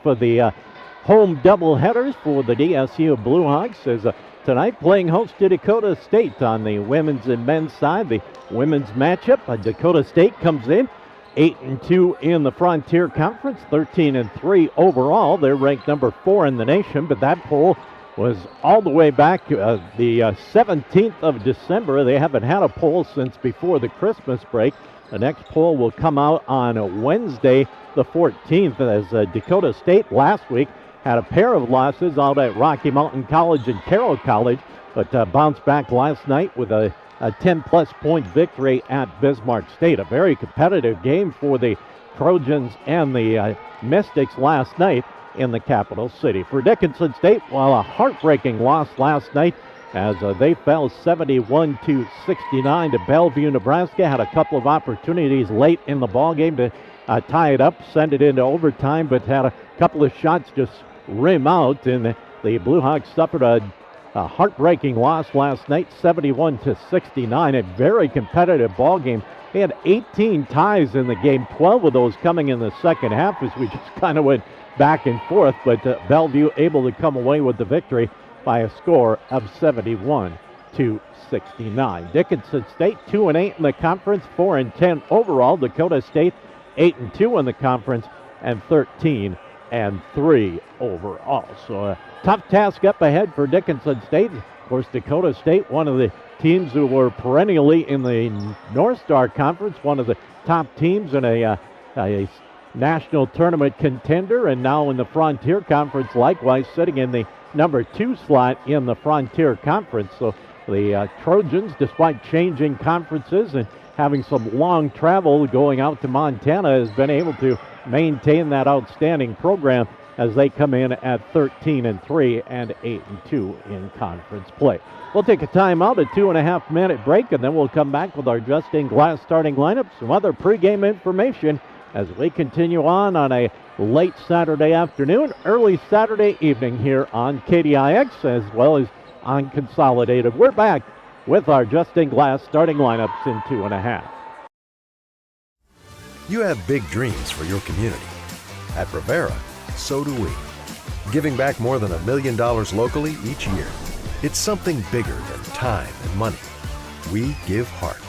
of the home doubleheaders for the DSU Blue Hawks is tonight playing host to Dakota State on the women's and men's side. The women's matchup, Dakota State comes in 8-2 in the Frontier Conference, 13-3 overall. They're ranked number 4 in the nation, but that poll was all the way back the 17th of December. They haven't had a poll since before the Christmas break. The next poll will come out on Wednesday, the 14th, as Dakota State last week had a pair of losses out at Rocky Mountain College and Carroll College, but bounced back last night with a 10-plus point victory at Bismarck State. A very competitive game for the Trojans and the Mystics last night in the capital city. For Dickinson State, while a heartbreaking loss last night as they fell 71-69 to Bellevue, Nebraska. Had a couple of opportunities late in the ballgame to tie it up, send it into overtime, but had a couple of shots just rim out, and the Blue Hawks suffered a heartbreaking loss last night, 71-69. A very competitive ball game. They had 18 ties in the game, 12 of those coming in the second half as we just kind of went back and forth, but Bellevue able to come away with the victory by a score of 71-69. Dickinson State 2-8 in the conference, 4-10 overall. Dakota State 8-2 in the conference and 13-3 overall. So a tough task up ahead for Dickinson State. Of course, Dakota State, one of the teams who were perennially in the North Star Conference, one of the top teams in a national tournament contender, and now in the Frontier Conference, likewise sitting in the number 2 slot in the Frontier Conference. So the Trojans, despite changing conferences and having some long travel going out to Montana, has been able to maintain that outstanding program as they come in at 13-3 and 8-2 in conference play. We'll take a timeout, a 2.5-minute break, and then we'll come back with our just-in-glass starting lineup, some other pregame information as we continue on a late Saturday afternoon, early Saturday evening here on KDIX, as well as on Consolidated. We're back with our just-in-glass starting lineups in 2.5. You have big dreams for your community. At Rivera, so do we. Giving back more than $1 million locally each year. It's something bigger than time and money. We give heart.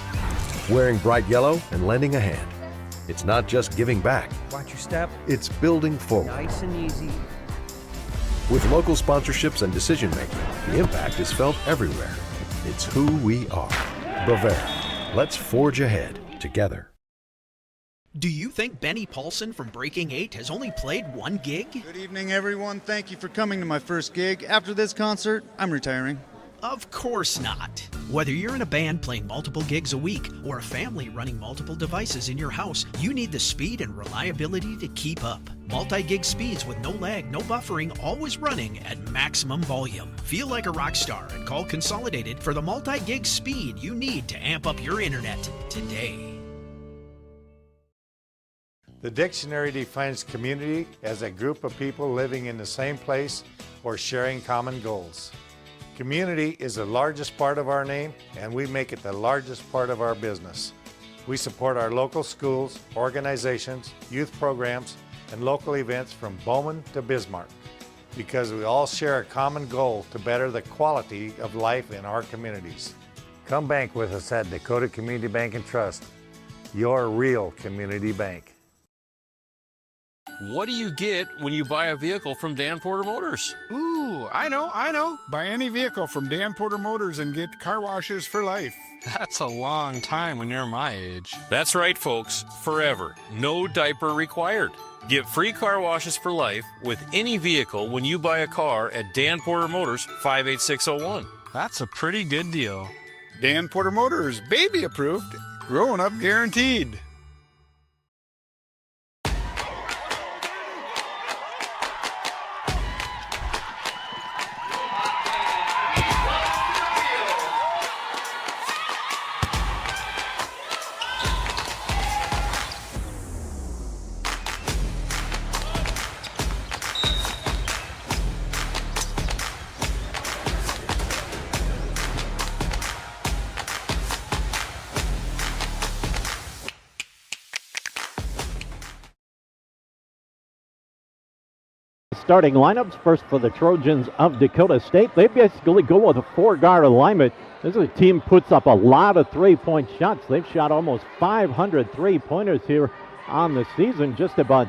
Wearing bright yellow and lending a hand. It's not just giving back. Watch your step. It's building forward. Nice and easy. With local sponsorships and decision-making, the impact is felt everywhere. It's who we are. Bravera. Let's forge ahead together. Do you think Benny Paulson from Breaking 8 has only played 1 gig? Good evening, everyone. Thank you for coming to my first gig. After this concert, I'm retiring. Of course not. Whether you're in a band playing multiple gigs a week or a family running multiple devices in your house, you need the speed and reliability to keep up. Multi-gig speeds with no lag, no buffering, always running at maximum volume. Feel like a rock star and call Consolidated for the multi-gig speed you need to amp up your internet today. The dictionary defines community as a group of people living in the same place or sharing common goals. Community is the largest part of our name, and we make it the largest part of our business. We support our local schools, organizations, youth programs, and local events from Bowman to Bismarck because we all share a common goal to better the quality of life in our communities. Come bank with us at Dakota Community Bank and Trust, your real community bank. What do you get when you buy a vehicle from Dan Porter Motors? Ooh, I know. Buy any vehicle from Dan Porter Motors and get car washes for life. That's a long time when you're my age. That's right, folks. Forever. No diaper required. Get free car washes for life with any vehicle when you buy a car at Dan Porter Motors, 58601. That's a pretty good deal. Dan Porter Motors, baby approved, grown up guaranteed. starting lineups. First for the Trojans of Dakota State. They basically go with a 4-guard alignment. This is a team puts up a lot of three-point shots. They've shot almost 500 three-pointers here on the season, just about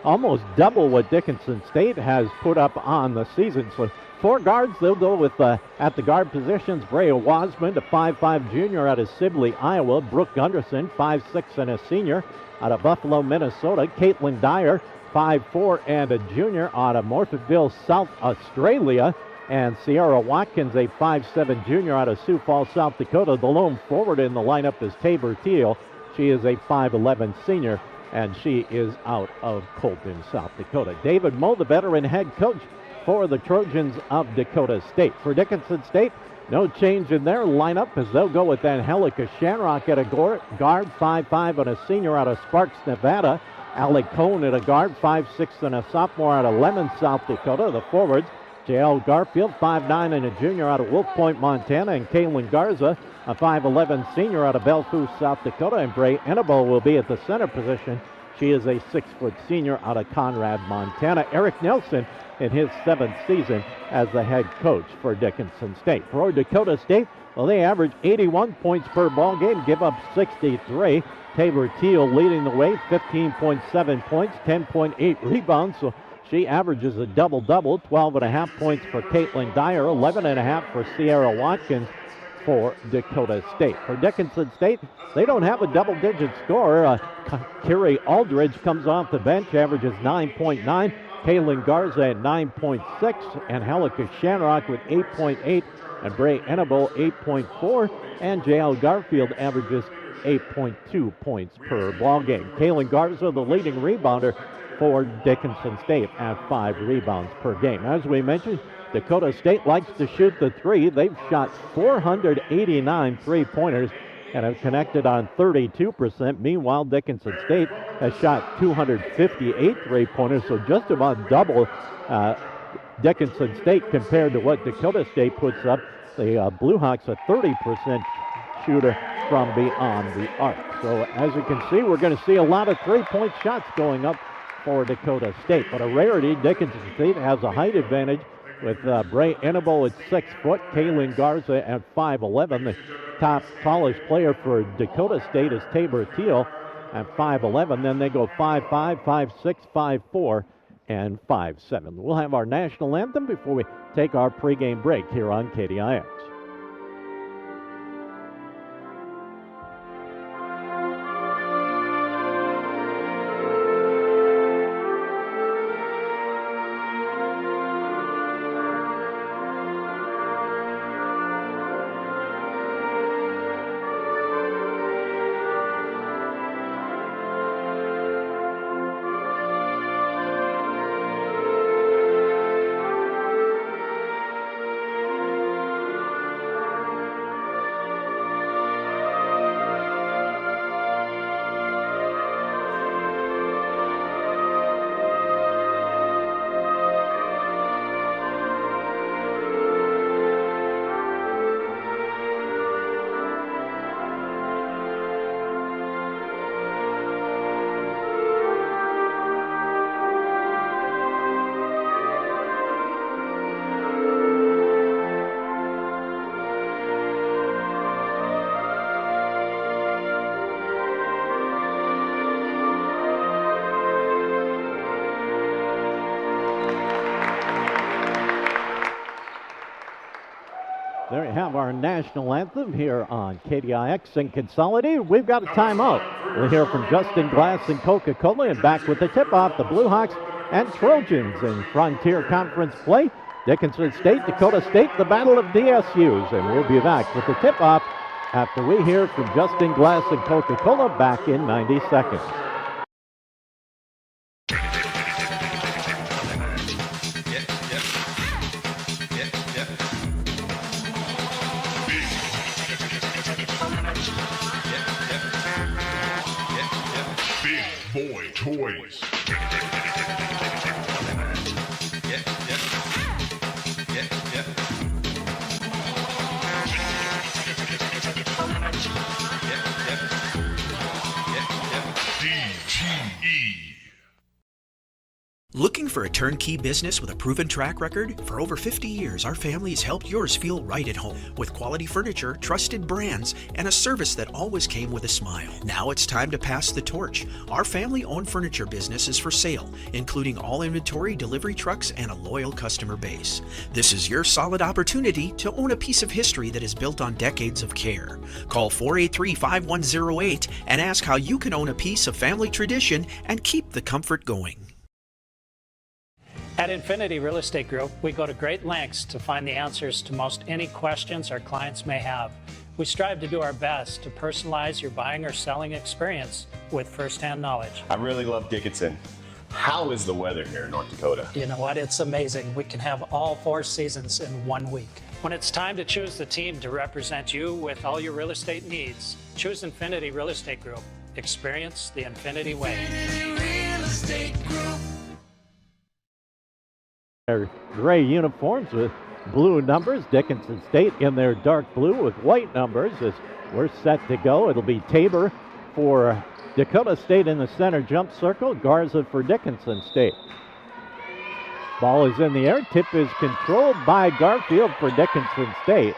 almost double what Dickinson State has put up on the season. So 4 guards, they'll go with at the guard positions, Brea Wasman, a 5'5 junior out of Sibley, Iowa. Brooke Gunderson, 5'6 and a senior out of Buffalo, Minnesota. Caitlin Dyer, 5'4 and a junior out of Morphettville, South Australia. And Sierra Watkins, a 5'7 junior out of Sioux Falls, South Dakota. The lone forward in the lineup is Tabor Teal. She is a 5'11 senior, and she is out of Colton, South Dakota. David Moe, the veteran head coach for the Trojans of Dakota State. For Dickinson State, no change in their lineup as they'll go with Angelica Shanrock at a guard, 5'5 and a senior out of Sparks, Nevada. Alec Cohn at a guard, 5'6 and a sophomore out of Lemon, South Dakota. The forwards, J.L. Garfield, 5'9 and a junior out of Wolf Point, Montana. And Kaylin Garza, a 5'11 senior out of Belfast, South Dakota. And Bray Enable will be at the center position. She is a 6-foot senior out of Conrad, Montana. Eric Nelson in his 7th season as the head coach for Dickinson State. For Dakota State, well, they average 81 points per ball game, give up 63. Tabor Teal leading the way, 15.7 points, 10.8 rebounds. So she averages a double-double, 12.5 points for Caitlin Dyer, 11.5 for Sierra Watkins for Dakota State. For Dickinson State, they don't have a double-digit scorer. Kerry Aldridge comes off the bench, averages 9.9. Kaylin Garza at 9.6, and Angelica Shanrock with 8.8, and Bray Enable 8.4, and J.L. Garfield averages 8.2 points per ball game. Kaylin Garza, the leading rebounder for Dickinson State at 5 rebounds per game. As we mentioned, Dakota State likes to shoot the three. They've shot 489 three-pointers and have connected on 32%. Meanwhile, Dickinson State has shot 258 three-pointers, so just about double Dickinson State compared to what Dakota State puts up. The Blue Hawks a 30% shooter from beyond the arc. So as you can see, we're going to see a lot of three-point shots going up for Dakota State. But a rarity, Dickinson State has a height advantage with Bray Enable at 6 foot, Kaylin Garza at 5'11". The tallest player for Dakota State is Tabor Teal at 5'11". Then they go 5'5", 5'6", 5'4", and 5'7". We'll have our national anthem before we take our pregame break here on KDIX. There you have our national anthem here on KDIX and Consolidated. We've got a timeout. We'll hear from Justin Glass and Coca-Cola, and back with the tip-off, the Blue Hawks and Trojans in Frontier Conference play. Dickinson State, Dakota State, the battle of DSUs. And we'll be back with the tip-off after we hear from Justin Glass and Coca-Cola back in 90 seconds. Boy toys. Looking for a turnkey business with a proven track record? For over 50 years, our family has helped yours feel right at home with quality furniture, trusted brands, and a service that always came with a smile. Now it's time to pass the torch. Our family-owned furniture business is for sale, including all inventory, delivery trucks, and a loyal customer base. This is your solid opportunity to own a piece of history that is built on decades of care. Call 483-5108 and ask how you can own a piece of family tradition and keep the comfort going. At Infinity Real Estate Group, we go to great lengths to find the answers to most any questions our clients may have. We strive to do our best to personalize your buying or selling experience with firsthand knowledge. I really love Dickinson. How is the weather here in North Dakota? You know what? It's amazing. We can have all 4 seasons in 1 week. When it's time to choose the team to represent you with all your real estate needs, choose Infinity Real Estate Group. Experience the Infinity way. Infinity Real Estate Group. Their gray uniforms with blue numbers. Dickinson State in their dark blue with white numbers as we're set to go. It'll be Tabor for Dakota State in the center jump circle. Garza for Dickinson State. Ball is in the air. Tip is controlled by Garfield for Dickinson State.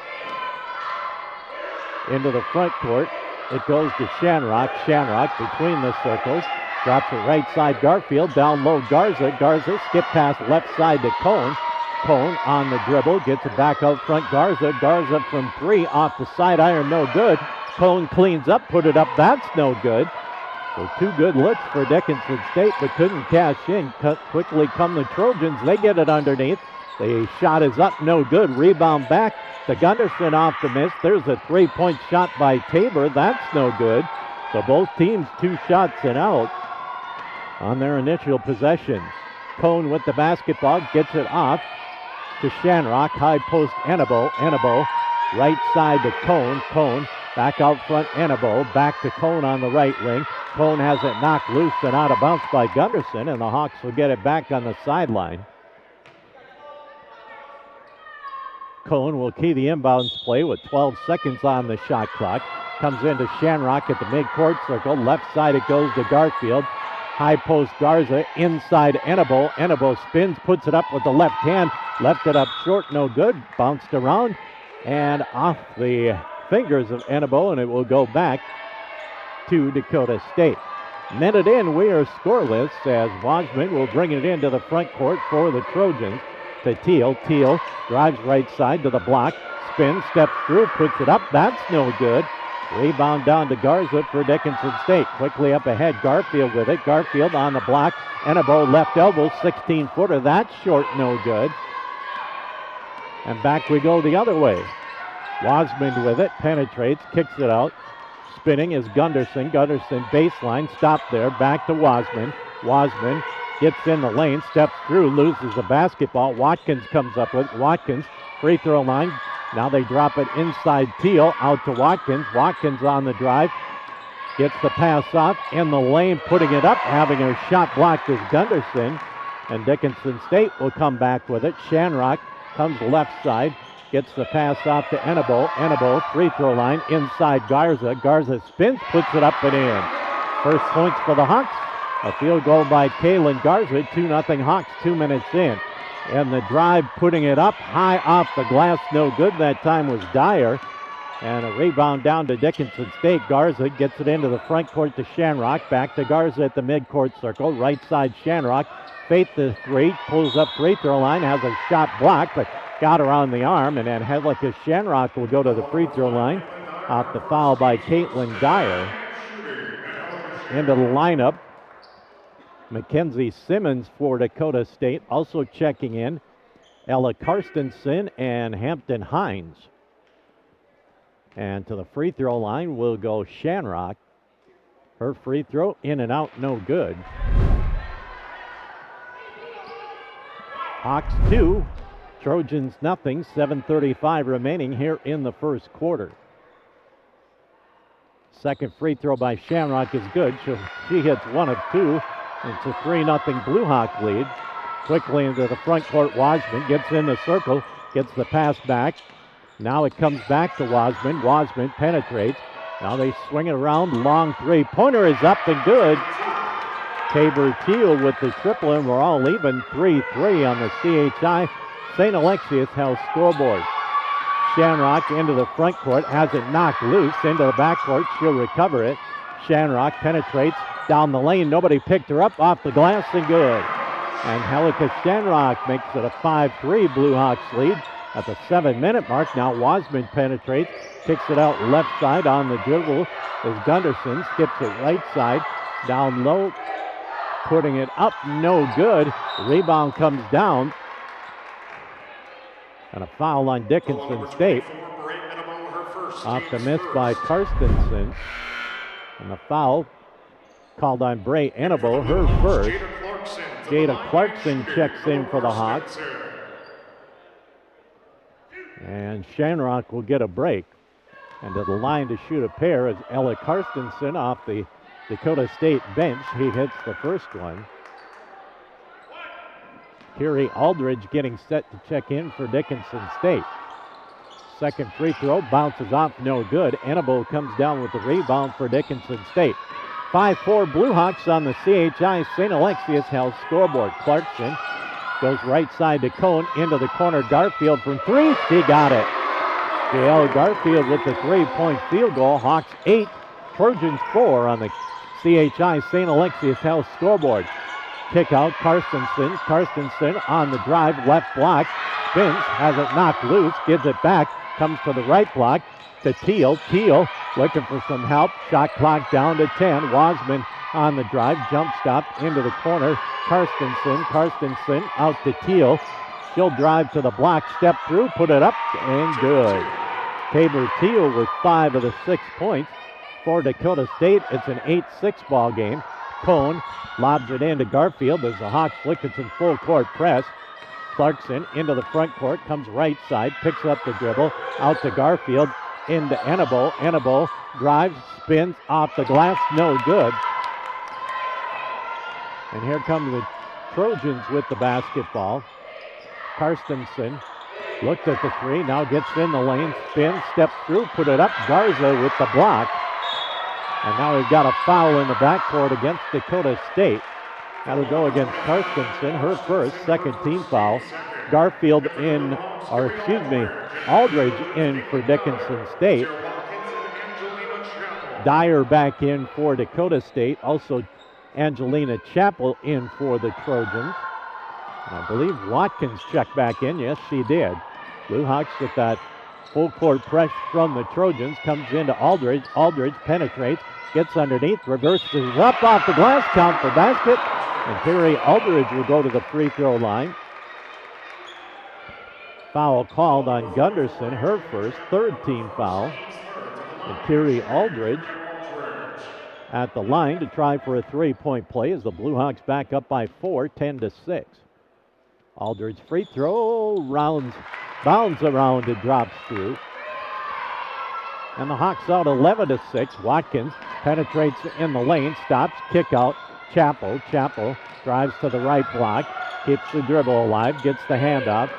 Into the front court. It goes to Shanrock. Shanrock between the circles. Drops it right side, Garfield. Down low, Garza. Garza skip pass left side to Cone. Cone on the dribble. Gets it back out front, Garza. Garza from 3 off the side iron, no good. Cone cleans up, put it up. That's no good. So 2 good looks for Dickinson State, but couldn't cash in. Quickly come the Trojans. They get it underneath. The shot is up, no good. Rebound back to Gunderson off the miss. There's a 3-point shot by Tabor. That's no good. So both teams 2 shots and out on their initial possession. Cone with the basketball, gets it off to Shanrock. High post, Annabo. Annabo right side to Cone. Cone back out front, Annabo. Back to Cone on the right wing. Cone has it knocked loose and out of bounds by Gunderson, and the Hawks will get it back on the sideline. Cone will key the inbounds play with 12 seconds on the shot clock. Comes into Shanrock at the midcourt circle. Left side it goes to Garfield. High post, Garza inside Annabo. Annabo spins, puts it up with the left hand. Left it up short, no good. Bounced around and off the fingers of Annabo, and it will go back to Dakota State. Minute in, we are scoreless as Wasman will bring it into the front court for the Trojans. To Teal. Teal drives right side to the block. Spins, steps through, puts it up. That's no good. Rebound down to Garza for Dickinson State. Quickly up ahead, Garfield with it. Garfield on the block. Annabo left elbow, 16-footer. That's short, no good. And back we go the other way. Wasman with it, penetrates, kicks it out. Spinning is Gunderson. Gunderson baseline, stop there. Back to Wasman. Wasman gets in the lane, steps through, loses the basketball. Watkins comes up with it. Watkins, free throw line. Now they drop it inside Teal, out to Watkins. Watkins on the drive, gets the pass off, in the lane, putting it up, having her shot blocked is Gunderson. And Dickinson State will come back with it. Shanrock comes left side, gets the pass off to Annabo. Annabo, free throw line, inside Garza. Garza spins, puts it up and in. First points for the Hawks. A field goal by Kaylin Garza, 2-0 Hawks, 2 minutes in. And the drive, putting it up high off the glass, no good. That time was Dyer. And a rebound down to Dickinson State. Garza gets it into the front court to Shanrock. Back to Garza at the midcourt circle. Right side Shanrock. Fate the 3, pulls up free throw line, has a shot blocked, but got her on the arm. And then Hedlicka Shanrock will go to the free throw line off the foul by Caitlin Dyer. Into the lineup, Mackenzie Simmons for Dakota State. Also checking in, Ella Karstensen and Hampton Hines. And to the free throw line will go Shanrock. Her free throw in and out, no good. Hawks 2, Trojans nothing. 7:35 remaining here in the first quarter. Second free throw by Shanrock is good. She hits 1 of 2. It's a 3-0 Blue Hawk lead. Quickly into the front court, Wasman gets in the circle, gets the pass back. Now it comes back to Wasman. Wasman penetrates. Now they swing it around. Long 3-pointer is up and good. Tabor Teal with the triple, and we're all even 3-3 on the CHI St. Alexius House scoreboard. Shamrock into the front court, has it knocked loose into the back court. She'll recover it. Shamrock penetrates down the lane. Nobody picked her up, off the glass and good. And Helika Shamrock makes it a 5-3 Blue Hawks lead at the 7-minute mark. Now Wasman penetrates, kicks it out left side. On the dribble is Gunderson, skips it right side, down low, putting it up, no good. Rebound comes down. And a foul on Dickinson State. Off the miss by Karstensen. And the foul called on Bray Annabo, her first. Jada Clarkson checks in for the Hawks. And Shamrock will get a break. And to the line to shoot a pair is Ella Karstensen off the Dakota State bench. He hits the first one. Kerry Aldridge getting set to check in for Dickinson State. Second free throw bounces off, no good. Annabo comes down with the rebound for Dickinson State. 5-4 Blue Hawks on the CHI St. Alexius House scoreboard. Clarkson goes right side to Cone, into the corner. Garfield from three, she got it. JL Garfield with the three-point field goal. Hawks 8, Trojans 4 on the CHI St. Alexius House scoreboard. Kick out, Karstensen. Karstensen on the drive, left block, spins, has it knocked loose, gives it back, comes to the right block to Teal. Teal looking for some help. Shot clock down to 10. Wasman on the drive, jump stop into the corner. Karstensen out to Teal. She'll drive to the block, step through, put it up, and good. Tabor Teal with 5 of the 6 points for Dakota State. It's an 8-6 ball game. Cone lobs it into Garfield as the Hawks flick it in full court press. Clarkson into the front court, comes right side, picks up the dribble, out to Garfield, into Annabo. Annabo drives, spins, off the glass, no good. And here come the Trojans with the basketball. Karstensen looked at the three, now gets in the lane, spins, steps through, put it up. Garza with the block. And now we've got a foul in the backcourt against Dakota State. That'll go against Karstensen, her first, second team foul. Garfield in, or excuse me, Aldridge in for Dickinson State. Dyer back in for Dakota State. Also Angelina Chappell in for the Trojans. I believe Watkins checked back in. Yes, she did. Blue Hawks with that full court press from the Trojans. Comes into Aldridge. Aldridge penetrates, gets underneath, reverses up off the glass, count for basket. And Kerry Aldridge will go to the free throw line. Foul called on Gunderson, her first, third team foul. And Kerry Aldridge at the line to try for a three-point play as the Blue Hawks back up by 4, 10-6. Aldridge free throw, bounds around and drops through. And the Hawks out 11-6. Watkins penetrates in the lane, stops, kick out. Chappell drives to the right block, keeps the dribble alive, gets the handoff.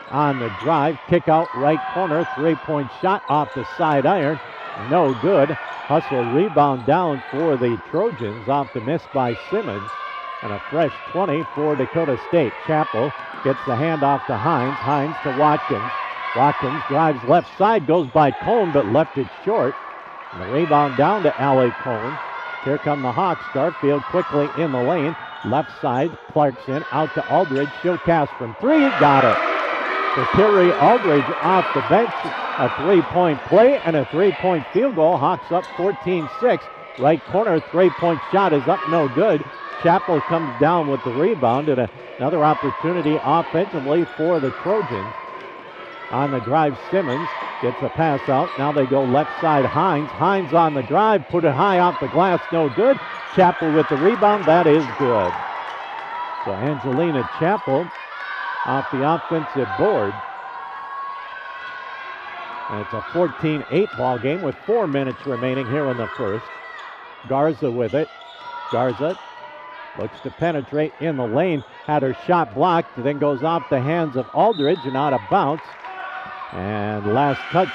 On the drive, kick out right corner, three-point shot off the side iron, no good. Hustle rebound down for the Trojans off the miss by Simmons. And a fresh 20 for Dakota State. Chappell gets the handoff to Hines. Hines to Watkins. Watkins drives left side, goes by Cone, but left it short. And the rebound down to Allie Cone. Here come the Hawks. Garfield quickly in the lane. Left side, Clarkson out to Aldridge. She'll cast from three. Got it. So Kerry Aldridge off the bench. A three-point play and a three-point field goal. Hawks up 14-6. Right corner, three-point shot is up, no good. Chappell comes down with the rebound and another opportunity offensively for the Trojans. On the drive, Simmons gets a pass out. Now they go left side, Hines. Hines on the drive, put it high off the glass, no good. Chappell with the rebound, that is good. So Angelina Chappell off the offensive board. And it's a 14-8 ball game with 4 minutes remaining here in the first. Garza with it. Garza looks to penetrate in the lane. Had her shot blocked, then goes off the hands of Aldridge and out of bounds. And last touch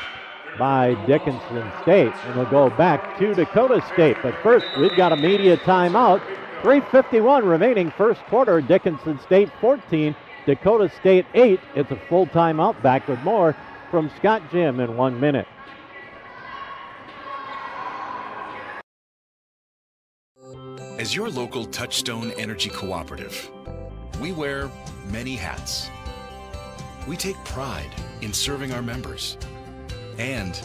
by Dickinson State. And we'll go back to Dakota State. But first, we've got a media timeout 3:51 remaining first quarter. Dickinson State 14, Dakota State 8. It's a full timeout. Back with more from Scott Jim in 1 minute. As your local Touchstone Energy Cooperative, we wear many hats. We take pride in serving our members and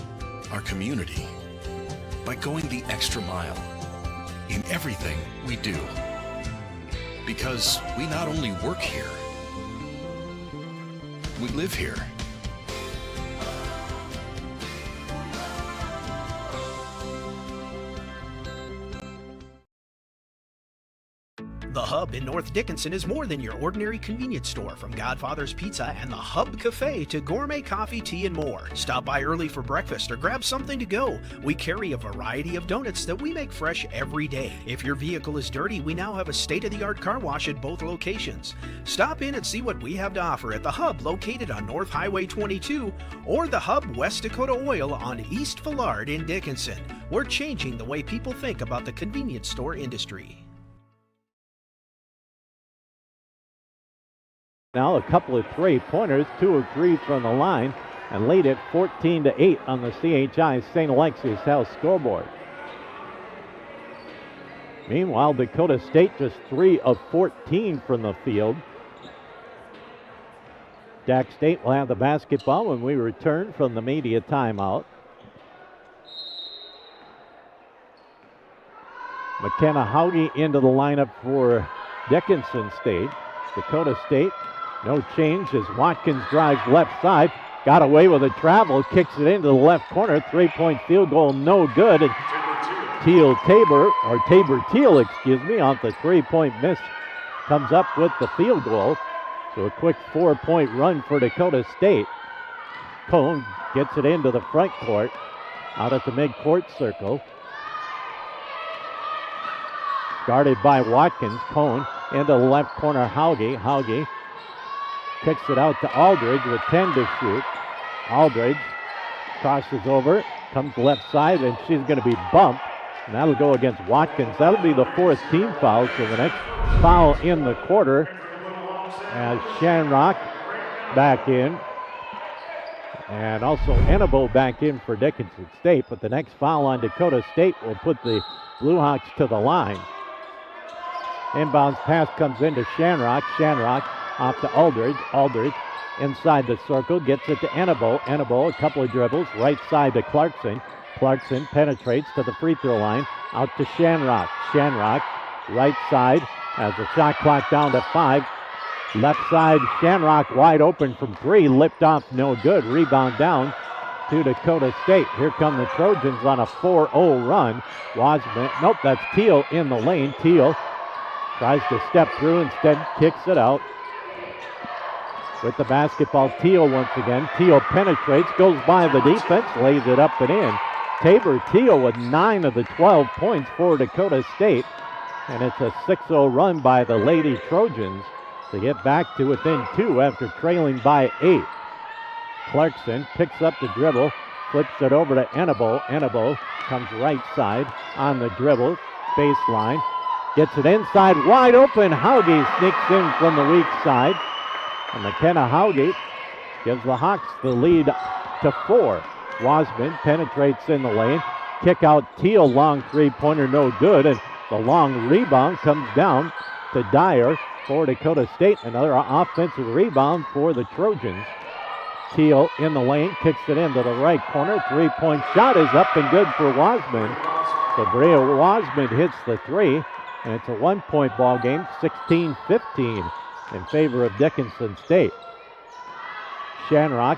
our community by going the extra mile in everything we do. Because we not only work here, we live here. The Hub in North Dickinson is more than your ordinary convenience store. From Godfather's Pizza and the Hub Cafe to gourmet coffee, tea, and more. Stop by early for breakfast or grab something to go. We carry a variety of donuts that we make fresh every day. If your vehicle is dirty, we now have a state-of-the-art car wash at both locations. Stop in and see what we have to offer at the Hub located on North Highway 22 or the Hub West Dakota Oil on East Villard in Dickinson. We're changing the way people think about the convenience store industry. Now a couple of three-pointers, 2 of 3 from the line, and lead it 14-8 on the CHI St. Alexius House scoreboard. Meanwhile, Dakota State just 3 of 14 from the field. Dak State will have the basketball when we return from the media timeout. McKenna Hauge into the lineup for Dickinson State. Dakota State, no change as Watkins drives left side. Got away with a travel, kicks it into the left corner. 3-point field goal, no good. And Tabor Teal, off the 3-point miss, comes up with the field goal. So a quick 4-point run for Dakota State. Cone gets it into the front court, out at the mid-court circle. Guarded by Watkins. Cone into the left corner, Hauge kicks it out to Aldridge with 10 to shoot. Aldridge crosses over, comes left side, and she's going to be bumped. And that'll go against Watkins. That'll be the 4th team foul. So the next foul in the quarter as Shanrock back in. And also Enabo back in for Dickinson State. But the next foul on Dakota State will put the Blue Hawks to the line. Inbounds pass comes into Shanrock. Shanrock off to Aldridge. Aldridge inside the circle, gets it to Enabo. Enabo, a couple of dribbles, right side to Clarkson. Clarkson penetrates to the free throw line, out to Shanrock. Shanrock, right side, has the shot clock down to 5. Left side, Shanrock wide open from 3, lipped off, no good. Rebound down to Dakota State. Here come the Trojans on a 4-0 run. Wasman, nope, that's Teal in the lane. Teal tries to step through, instead kicks it out. With the basketball, Teal once again. Teal penetrates, goes by the defense, lays it up and in. Tabor Teal with 9 of the 12 points for Dakota State. And it's a 6-0 run by the Lady Trojans to get back to within 2 after trailing by 8. Clarkson picks up the dribble, flips it over to Enabo. Enabo comes right side on the dribble, baseline. Gets it inside, wide open. Hauge sneaks in from the weak side. And McKenna Hauge gives the Hawks the lead to 4. Wasman penetrates in the lane. Kick out Teal, long 3-pointer, no good. And the long rebound comes down to Dyer for Dakota State. Another offensive rebound for the Trojans. Teal in the lane, kicks it into the right corner. 3-point shot is up and good for Wasman. So Brea Wasman hits the 3. And it's a 1-point ball game, 16-15 in favor of Dickinson State. Shanrock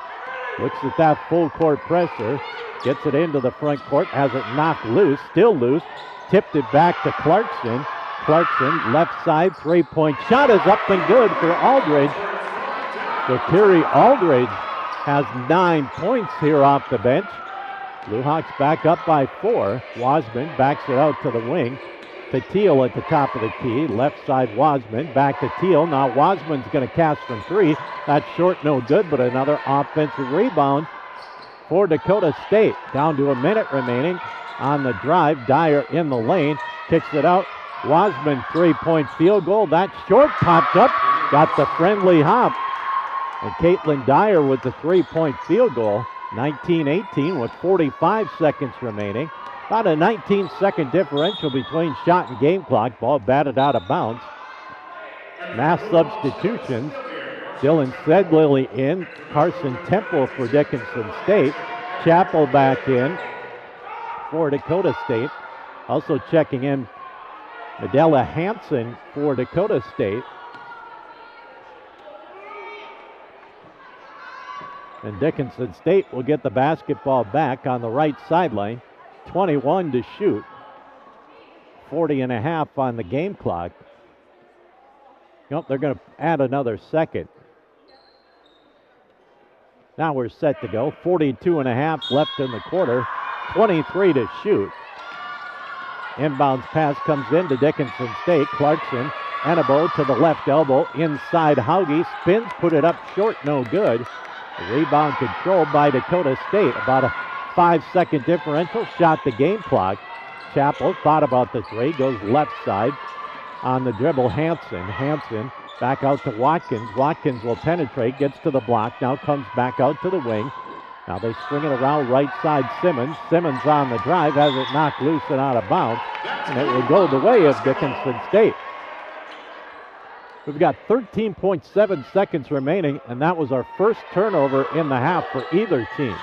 looks at that full court pressure, gets it into the front court, has it knocked loose, still loose, tipped it back to Clarkson. Clarkson, left side, 3-point shot is up and good for Aldridge. So Terry Aldridge has 9 points here off the bench. Blue Hawks back up by 4. Wasman backs it out to the wing. To Teal at the top of the key. Left side Wasman, back to Teal. Now Wasman's going to cast from 3. That's short, no good, but another offensive rebound for Dakota State. Down to a minute remaining on the drive. Dyer in the lane, kicks it out Wasman three-point field goal. That short, popped up, got the friendly hop. And Caitlin Dyer with the three-point field goal. 19-18 with 45 seconds remaining. About a 19-second differential between shot and game clock. Ball batted out of bounds. Mass substitutions. Dylan Sedley in. Carson Temple for Dickinson State. Chappell back in for Dakota State. Also checking in Medella Hansen for Dakota State. And Dickinson State will get the basketball back on the right sideline. 21 to shoot. 40.5 on the game clock. Nope, they're going to add another second. Now we're set to go. 42.5 left in the quarter. 23 to shoot. Inbounds pass comes into Dickinson State. Clarkson, Annabo to the left elbow. Inside Hauge. Spins, put it up short, no good. The rebound controlled by Dakota State. About a 5-second differential. Shot the game clock. Chappell thought about the three. Goes left side. On the dribble, Hansen. Hansen back out to Watkins. Watkins will penetrate. Gets to the block. Now comes back out to the wing. Now they swing it around right side Simmons. Simmons on the drive. Has it knocked loose and out of bounds. And it will go the way of Dickinson State. We've got 13.7 seconds remaining, and that was our first turnover in the half for either team.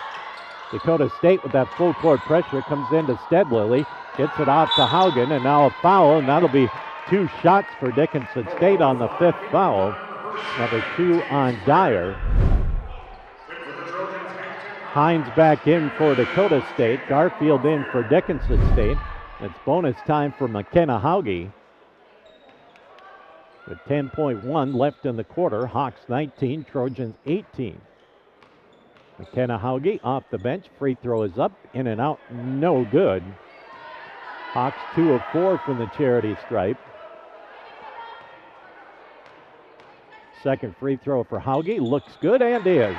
Dakota State with that full court pressure comes into Stedley, gets it off to Haugen, and now a foul, and that'll be 2 shots for Dickinson State on the 5th foul. Number 2 on Dyer. Hines back in for Dakota State. Garfield in for Dickinson State. It's bonus time for McKenna Hauge. With 10.1 left in the quarter, Hawks 19, Trojans 18. McKenna Hauge off the bench. Free throw is up, in and out, no good. Hawks 2 of 4 from the charity stripe. Second free throw for Hauge, looks good and is.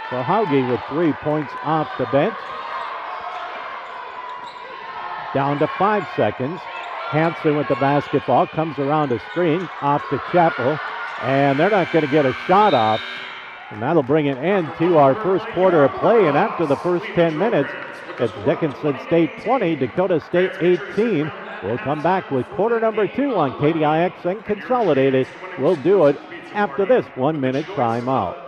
So Hauge with 3 points off the bench. Down to 5 seconds. Hansen with the basketball, comes around a screen, off to Chappell, and they're not going to get a shot off. And that'll bring an end to our first quarter of play. And after the first 10 minutes, it's Dickinson State 20, Dakota State 18. We'll come back with quarter number 2 on KDIX and Consolidated. We'll do it after this 1-minute timeout.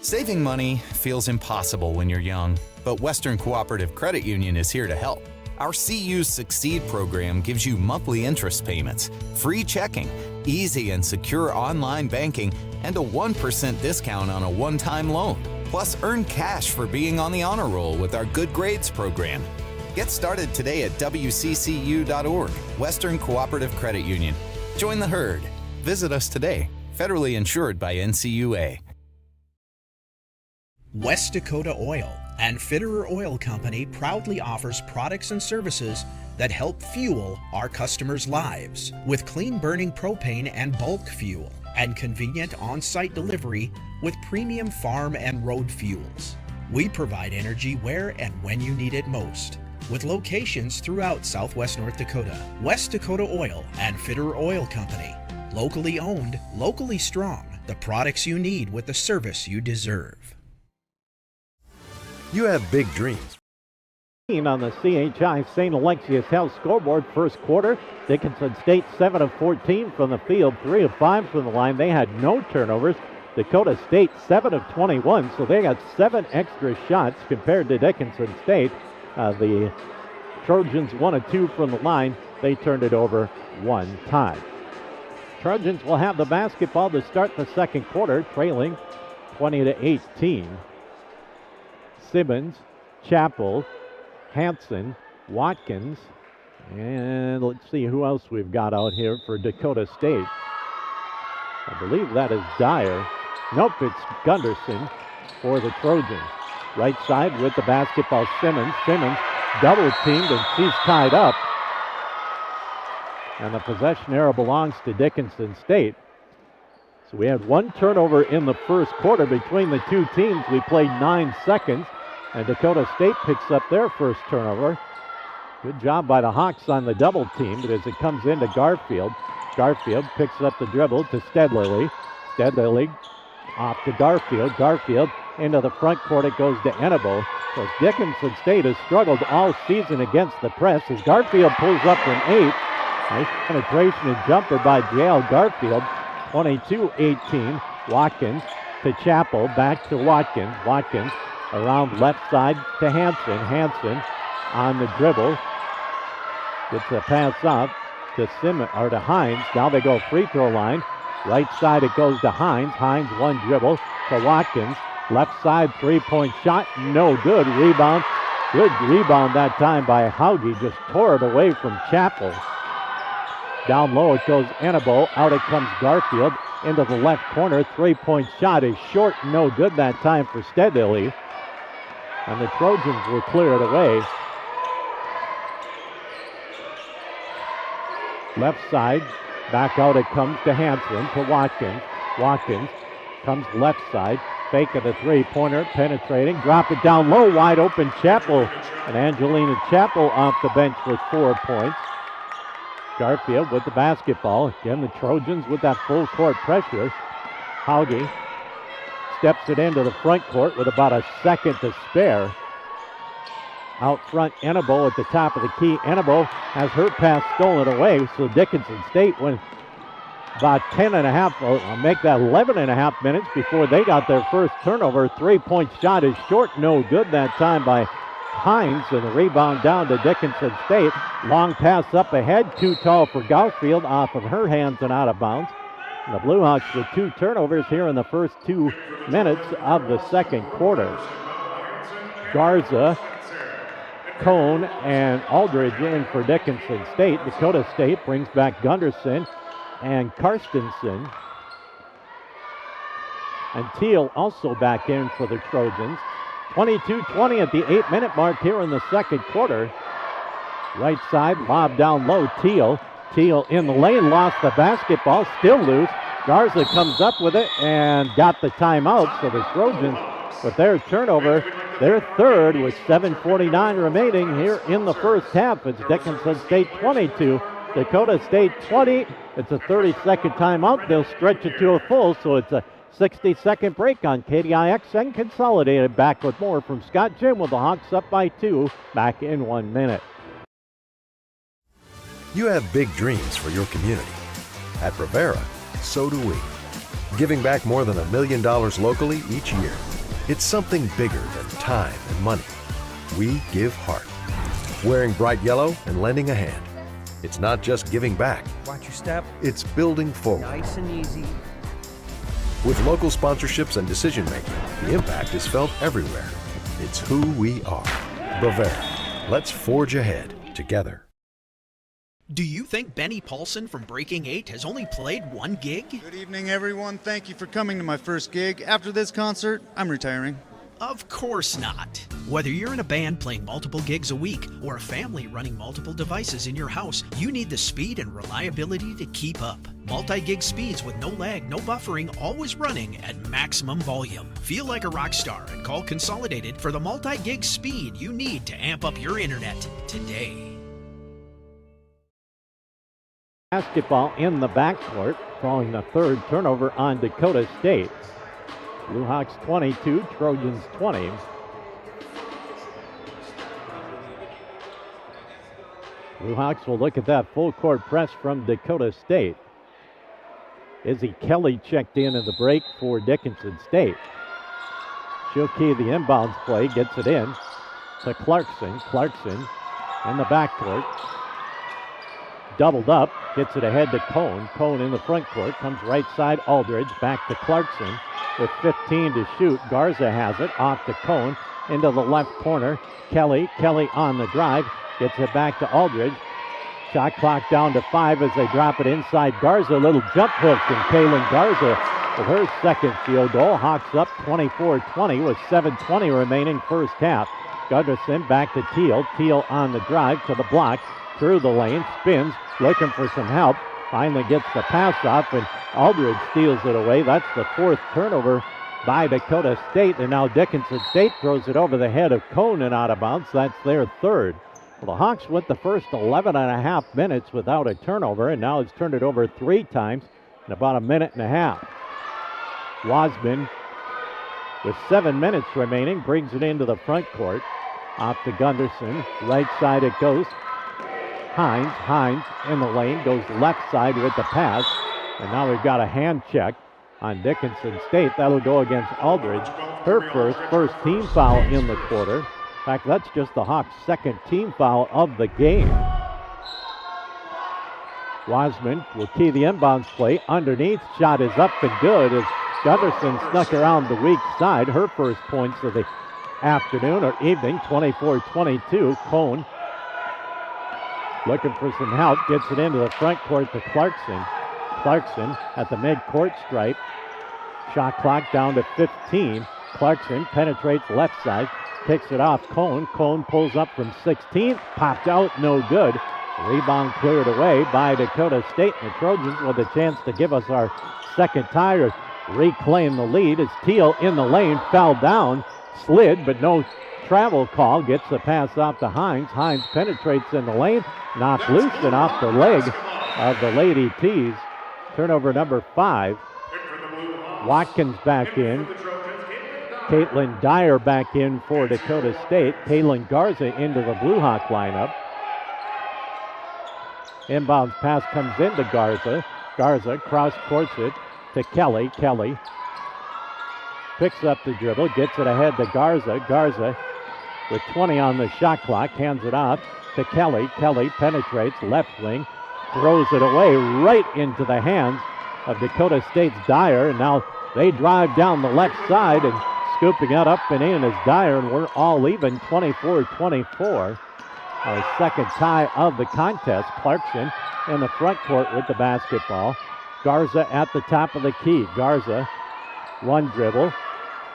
Saving money feels impossible when you're young, but Western Cooperative Credit Union is here to help. Our CU Succeed program gives you monthly interest payments, free checking, easy and secure online banking, and a 1% discount on a one-time loan. Plus, earn cash for being on the honor roll with our Good Grades program. Get started today at WCCU.org, Western Cooperative Credit Union. Join the herd. Visit us today. Federally insured by NCUA. West Dakota Oil and Fitterer Oil Company proudly offers products and services that help fuel our customers' lives with clean-burning propane and bulk fuel and convenient on-site delivery with premium farm and road fuels. We provide energy where and when you need it most with locations throughout Southwest North Dakota. West Dakota Oil and Fitterer Oil Company. Locally owned, locally strong. The products you need with the service you deserve. You have big dreams. On the CHI St. Alexius Health scoreboard, first quarter, Dickinson State 7 of 14 from the field, 3 of 5 from the line. They had no turnovers. Dakota State 7 of 21, so they got 7 extra shots compared to Dickinson State. The Trojans 1 of 2 from the line. They turned it over 1 time. Trojans will have the basketball to start the second quarter, trailing 20-18. Simmons, Chappell, Hansen, Watkins, and let's see who else we've got out here for Dakota State. I believe that is Dyer. Nope, it's Gunderson for the Trojans. Right side with the basketball, Simmons. Simmons double teamed and she's tied up. And the possession arrow belongs to Dickinson State. So we had 1 turnover in the first quarter between the two teams. We played 9 seconds. And Dakota State picks up their first turnover. Good job by the Hawks on the double team, but as it comes into Garfield, Garfield picks up the dribble to Stedlerly. Stedlerly off to Garfield. Garfield into the front court. It goes to Enebo. So Dickinson State has struggled all season against the press as Garfield pulls up from 8. Nice penetration and jumper by Jael Garfield. 22-18. Watkins to Chappell. Back to Watkins. Watkins around left side to Hanson. Hanson on the dribble. Gets a pass off to to Hines. Now they go free throw line. Right side it goes to Hines. Hines one dribble to Watkins. Left side three-point shot. No good. Rebound. Good rebound that time by Hauge. Just tore it away from Chappell. Down low it goes Enebo. Out it comes Garfield into the left corner. Three-point shot is short. No good that time for Stedley. And the Trojans will clear it away. Left side, back out it comes to Hanson, to Watkins. Watkins comes left side, fake of the three-pointer, penetrating, drop it down low, wide open Chappell. And Angelina Chappell off the bench with 4 points. Garfield with the basketball. Again, the Trojans with that full court pressure. Hauge steps it into the front court with about a second to spare. Out front, Enebo at the top of the key. Enebo has her pass stolen away, so Dickinson State went about 10 and a half, make that 11 and a half minutes before they got their first turnover. Three-point shot is short, no good that time by Hines, and the rebound down to Dickinson State. Long pass up ahead, too tall for Garfield, off of her hands and out of bounds. And the Blue Hawks with 2 turnovers here in the first 2 minutes of the second quarter. Garza, Cone, and Aldridge in for Dickinson State. Dakota State brings back Gunderson and Karstensen. And Teal also back in for the Trojans. 22-20 at the 8-minute mark here in the second quarter. Right side, lob down low, Teal. Teal in the lane, lost the basketball, still loose. Garza comes up with it and got the timeout, so the Trojans with their turnover, their third with 7:49 remaining here in the first half. It's Dickinson State 22, Dakota State 20. It's a 30-second timeout. They'll stretch it to a full, so it's a 60-second break on KDIX and Consolidated. Back with more from Scott Jim with the Hawks up by 2, back in 1 minute. You have big dreams for your community. At Rivera, so do we. Giving back more than $1 million locally each year. It's something bigger than time and money. We give heart. Wearing bright yellow and lending a hand. It's not just giving back. Watch your step. It's building forward. Nice and easy. With local sponsorships and decision making, the impact is felt everywhere. It's who we are. Bavera. Let's forge ahead together. Do you think Benny Paulson from Breaking 8 has only played 1 gig? Good evening, everyone. Thank you for coming to my first gig. After this concert, I'm retiring. Of course not. Whether you're in a band playing multiple gigs a week or a family running multiple devices in your house, you need the speed and reliability to keep up. Multi-gig speeds with no lag, no buffering, always running at maximum volume. Feel like a rock star and call Consolidated for the multi-gig speed you need to amp up your internet today. Basketball in the backcourt, following the third turnover on Dakota State. Blue Hawks 22, Trojans 20. Blue Hawks will look at that full court press from Dakota State. Izzy Kelly checked in the break for Dickinson State. She'll key the inbounds play, gets it in to Clarkson. Clarkson in the backcourt. Doubled up, gets it ahead to Cone. Cone in the front court, comes right side, Aldridge, back to Clarkson with 15 to shoot. Garza has it, off to Cone, into the left corner. Kelly on the drive, gets it back to Aldridge. Shot clock down to 5 as they drop it inside Garza. Little jump hook, and Kaylin Garza with her second field goal. Hawks up 24-20 with 7:20 remaining first half. Gunderson back to Teal. Teal on the drive to the block. Through the lane, spins, looking for some help. Finally gets the pass off, and Aldridge steals it away. That's the 4th turnover by Dakota State, and now Dickinson State throws it over the head of Cone and out of bounds. That's their 3rd. Well, the Hawks went the first 11 and a half minutes without a turnover, and now it's turned it over 3 times in about a minute and a half. Wasman, with 7 minutes remaining, brings it into the front court. Off to Gunderson. Right side it goes. Hines in the lane, goes left side with the pass. And now we've got a hand check on Dickinson State. That'll go against Aldridge. Her first team foul in the quarter. In fact, that's just the Hawks' second team foul of the game. Wasman will key the inbounds play. Underneath, shot is up and good as Gunderson snuck around the weak side. Her first points of the afternoon or evening, 24-22. Cone looking for some help, gets it into the front court to Clarkson. Clarkson at the mid-court stripe. Shot clock down to 15. Clarkson penetrates left side, kicks it off Cone. Cone pulls up from 16, popped out, no good. Rebound cleared away by Dakota State, and the Trojans with a chance to give us our second tie or reclaim the lead as Teal in the lane fell down, slid, but no travel call. Gets the pass off to Hines. Hines penetrates in the lane, knocked loose and off the leg of the Lady Tees. Turnover number 5. Watkins back in. Caitlin Dyer back in for Dakota State. Kaylin Garza into the Blue Hawk lineup. Inbounds pass comes into Garza. Garza cross-courts it to Kelly. Kelly picks up the dribble, gets it ahead to Garza. Garza with 20 on the shot clock, hands it off to Kelly. Kelly penetrates left wing, throws it away right into the hands of Dakota State's Dyer. And now they drive down the left side, and scooping it up and in is Dyer, and we're all even, 24-24. Our second tie of the contest. Clarkson in the front court with the basketball. Garza at the top of the key. Garza, one dribble,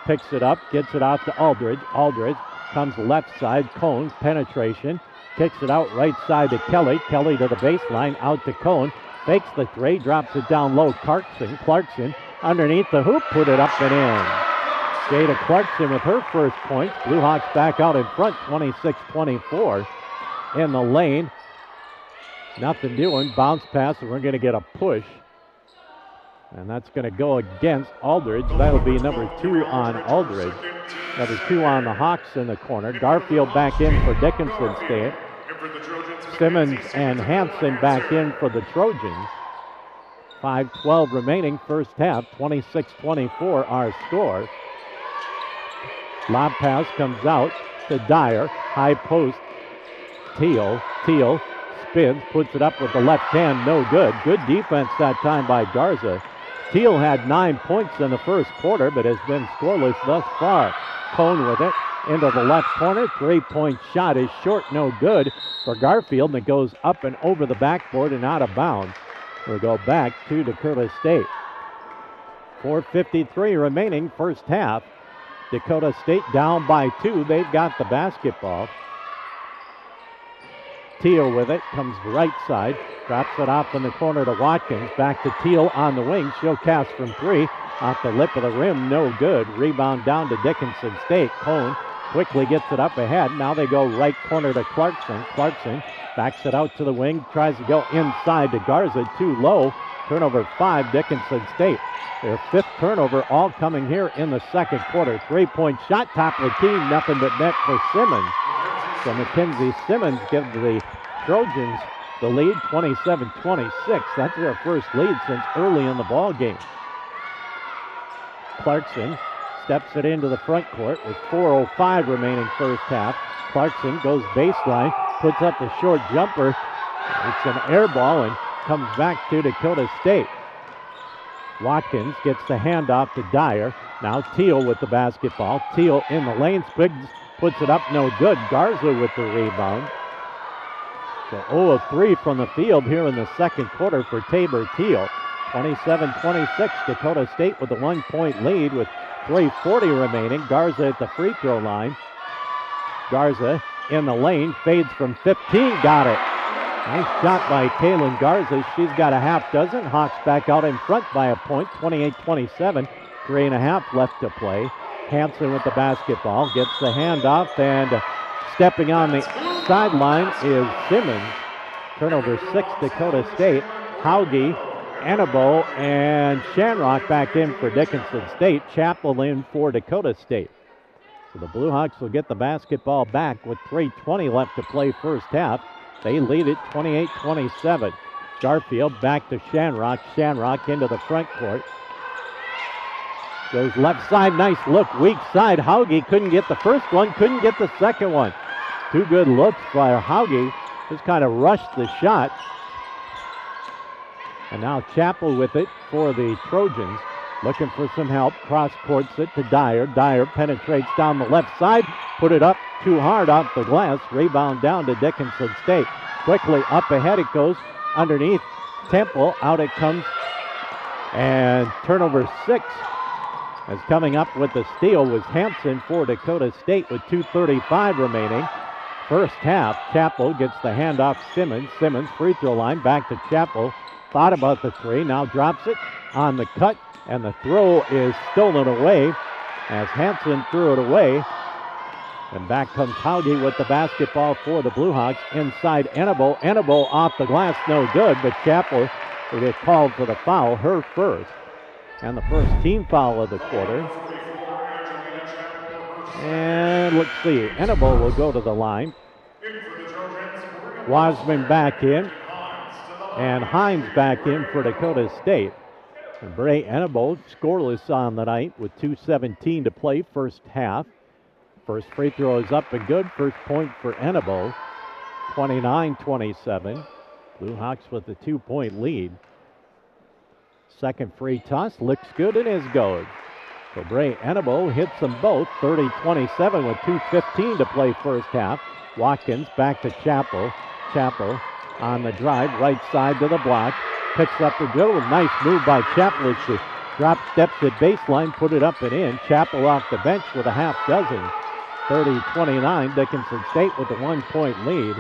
picks it up, gets it off to Aldridge. Aldridge comes left side. Cone, penetration, kicks it out right side to Kelly. Kelly to the baseline, out to Cone. Fakes the three, drops it down low. Clarkson underneath the hoop, put it up and in. Jada Clarkson with her first points. Blue Hawks back out in front, 26-24. In the lane, nothing doing. Bounce pass, and we're going to get a push. And that's going to go against Aldridge. That'll be number 2 on Aldridge. Number 2 on the Hawks in the corner. Garfield back in for Dickinson State. Simmons and Hanson back in for the Trojans. 5:12 remaining first half. 26-24 our score. Lob pass comes out to Dyer. High post. Teal spins, puts it up with the left hand, no good. Good defense that time by Garza. Teal had 9 points in the first quarter, but has been scoreless thus far. Cone with it, into the left corner. 3-point shot is short, no good for Garfield, and it goes up and over the backboard and out of bounds. We'll go back to Dakota State. 4:53 remaining first half. Dakota State down by 2. They've got the basketball. Teal with it, comes right side, drops it off in the corner to Watkins. Back to Teal on the wing. She'll cast from 3. Off the lip of the rim, no good. Rebound down to Dickinson State. Cone quickly gets it up ahead. Now they go right corner to Clarkson. Clarkson backs it out to the wing, tries to go inside to Garza, too low. Turnover 5, Dickinson State. Their 5th turnover, all coming here in the second quarter. 3-point shot, top of the key, nothing but net for Simmons. So Mackenzie Simmons gives the Trojans the lead, 27-26. That's their first lead since early in the ball game. Clarkson steps it into the front court with 4:05 remaining first half. Clarkson goes baseline, puts up the short jumper. It's an air ball and comes back to Dakota State. Watkins gets the handoff to Dyer. Now Teal with the basketball. Teal in the lane, Spriggs puts it up, no good. Garza with the rebound. So 0 of 3 from the field here in the second quarter for Tabor Teal. 27-26, Dakota State with a 1-point lead with 3:40 remaining. Garza at the free throw line. Garza in the lane, fades from 15, got it. Nice shot by Kaylin Garza. She's got a half dozen. Hawks back out in front by a point, 28-27. 3.5 left to play. Hanson with the basketball, gets the handoff, and stepping on the sideline is Simmons. Turnover 6, Dakota State. Hauge, Annabo, and Shanrock back in for Dickinson State. Chappell in for Dakota State. So the Blue Hawks will get the basketball back with 3:20 left to play first half. They lead it 28-27. Garfield back to Shanrock. Shanrock into the front court. Goes left side, nice look, weak side. Hauge couldn't get the first one, couldn't get the second one. Two good looks by Hauge. Just kind of rushed the shot. And now Chappell with it for the Trojans. Looking for some help. Cross courts it to Dyer. Dyer penetrates down the left side. Put it up too hard off the glass. Rebound down to Dickinson State. Quickly up ahead it goes. Underneath Temple. Out it comes. And turnover 6. As coming up with the steal was Hampson for Dakota State with 2:35 remaining. First half, Chappell gets the handoff Simmons. Simmons free throw line back to Chappell. Thought about the three, now drops it on the cut, and the throw is stolen away as Hampson threw it away. And back comes Hauge with the basketball for the Blue Hawks. Inside Annabo. Annabo off the glass, no good, but Chappell will get called for the foul, her first. And the first team foul of the quarter. And let's see, Annabo will go to the line. Wasman back in. And Hines back in for Dakota State. And Bray Annabo scoreless on the night with 2:17 to play first half. First free throw is up and good. First point for Annabo. 29-27. Blue Hawks with a 2-point lead. Second free toss looks good and is good. So Bray Annabo hits them both. 30-27 with 2:15 to play first half. Watkins back to Chappell. Chappell on the drive, right side to the block. Picks up the dribble. Nice move by Chappell as she drop steps at baseline, put it up and in. Chappell off the bench with a half dozen. 30-29. Dickinson State with a 1-point lead.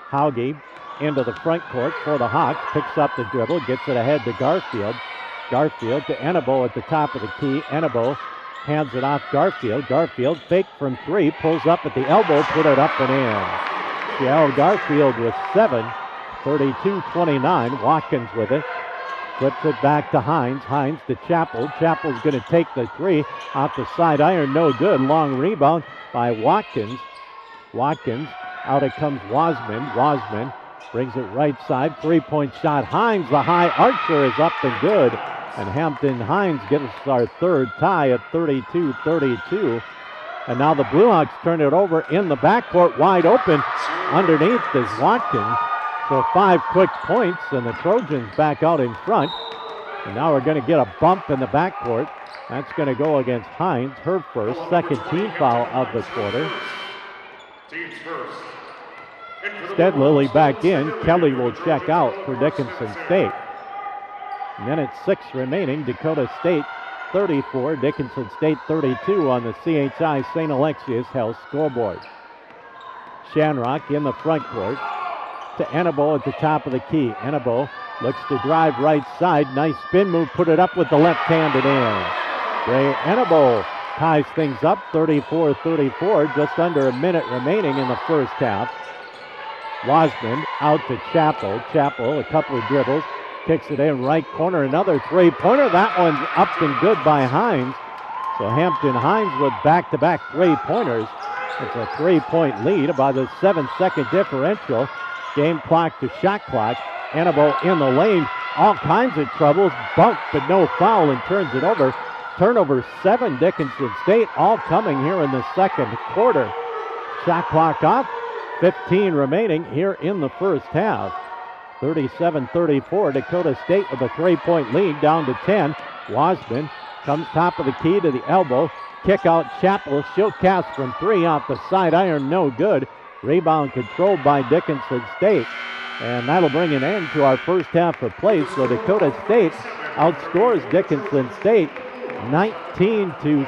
Hauge into the front court for the Hawks. Picks up the dribble, gets it ahead to Garfield. Garfield to Annabo at the top of the key. Annabo hands it off Garfield. Garfield fake from three, pulls up at the elbow, put it up and in. Ciel Garfield with 7. 32-29. Watkins with it. Flips it back to Hines. Hines to Chappell. Chappell's going to take the three off the side iron. No good. Long rebound by Watkins. Watkins. Out it comes Wasman. Wasman brings it right side. 3-point shot. Hines, the high archer, is up and good. And Hampton Hines gets us our third tie at 32-32. And now the Blue Hawks turn it over in the backcourt, wide open. Underneath is Watkins. So 5 quick points, and the Trojans back out in front. And now we're going to get a bump in the backcourt. That's going to go against Hines, her first, second team foul of the quarter. Teams first. Steadlily back in. Kelly will check out for Dickinson State. Minute 6 remaining. Dakota State 34, Dickinson State 32 on the CHI St. Alexius Health scoreboard. Shanrock in the front court to Annabo at the top of the key. Annabo looks to drive right side. Nice spin move, put it up with the left-handed in. Ray Annabo ties things up 34-34, just under a minute remaining in the first half. Wasman out to Chappell. Chappell, a couple of dribbles, kicks it in right corner, another three-pointer. That one's up and good by Hines. So Hampton Hines with back-to-back three-pointers. It's a 3-point lead, about a 7-second differential. Game clock to shot clock. Annabo in the lane, all kinds of troubles, bumped but no foul and turns it over. Turnover 7, Dickinson State, all coming here in the second quarter. Shot clock off, 15 remaining here in the first half. 37-34, Dakota State with a 3-point lead down to 10. Wasman comes top of the key to the elbow. Kick out Chappell. She'll cast from 3 off the side iron. No good. Rebound controlled by Dickinson State. And that'll bring an end to our first half of play. So Dakota State outscores Dickinson State 19-16,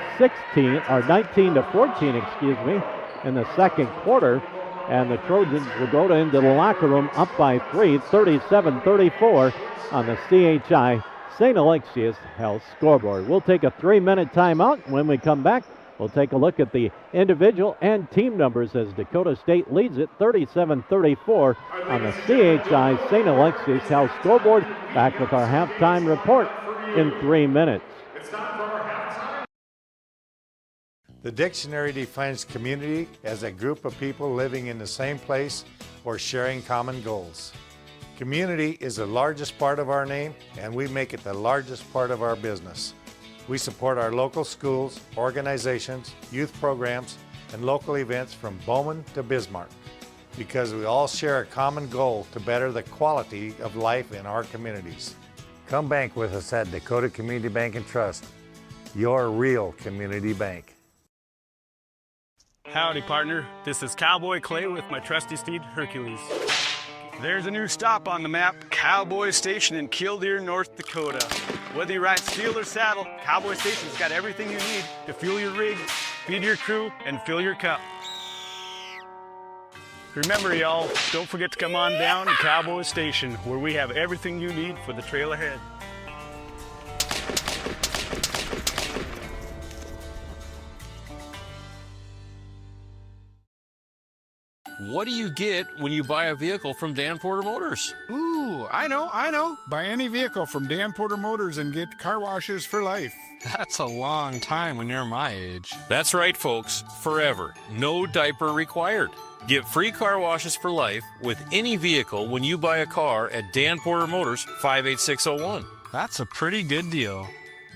or 19-14, excuse me, in the second quarter. And the Trojans will go into the locker room up by 3, 37-34 on the CHI St. Alexius Health scoreboard. We'll take a 3-minute timeout. When we come back, We'll take a look at the individual and team numbers as Dakota State leads it 37-34 on the CHI St. Alexius Health scoreboard. Back with our halftime report in 3 minutes. The dictionary defines community as a group of people living in the same place or sharing common goals. Community is the largest part of our name, and we make it the largest part of our business. We support our local schools, organizations, youth programs, and local events from Bowman to Bismarck because we all share a common goal to better the quality of life in our communities. Come bank with us at Dakota Community Bank and Trust, your real community bank. Howdy, partner. This is Cowboy Clay with my trusty steed, Hercules. There's a new stop on the map, Cowboy Station in Killdeer, North Dakota. Whether you ride steel or saddle, Cowboy Station's got everything you need to fuel your rig, feed your crew, and fill your cup. Remember, y'all, don't forget to come on down to Cowboy Station, where we have everything you need for the trail ahead. What do you get when you buy a vehicle from Dan Porter Motors? Ooh, I know. Buy any vehicle from Dan Porter Motors and get car washes for life. That's a long time when you're my age. That's right, folks. Forever. No diaper required. Get free car washes for life with any vehicle when you buy a car at Dan Porter Motors, 58601. That's a pretty good deal.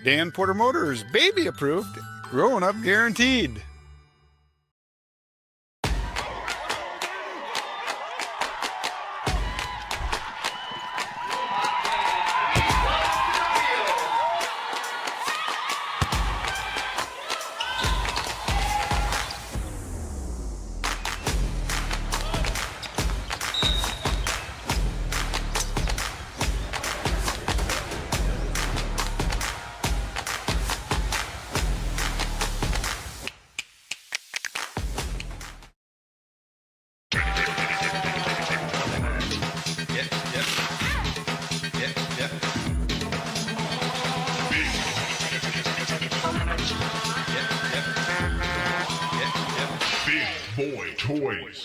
Dan Porter Motors, baby approved, growing up guaranteed. Boy Toys.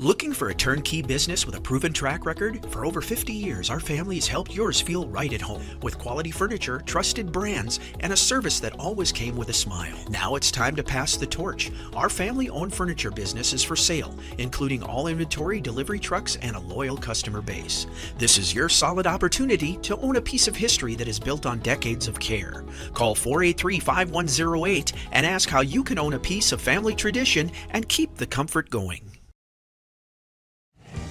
Looking for a turnkey business with a proven track record? For over 50 years, our family has helped yours feel right at home with quality furniture, trusted brands, and a service that always came with a smile. Now it's time to pass the torch. Our family-owned furniture business is for sale, including all inventory, delivery trucks, and a loyal customer base. This is your solid opportunity to own a piece of history that is built on decades of care. Call 483-5108 and ask how you can own a piece of family tradition and keep the comfort going.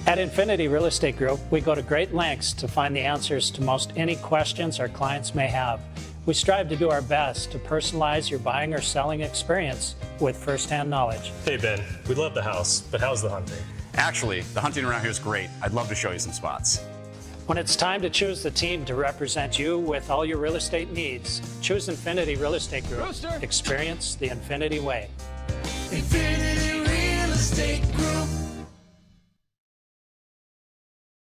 At Infinity Real Estate Group, we go to great lengths to find the answers to most any questions our clients may have. We strive to do our best to personalize your buying or selling experience with first-hand knowledge. Hey Ben, we love the house, but how's the hunting? Actually, the hunting around here is great. I'd love to show you some spots. When it's time to choose the team to represent you with all your real estate needs, choose Infinity Real Estate Group. Rooster. Experience the Infinity way. Infinity Real Estate Group.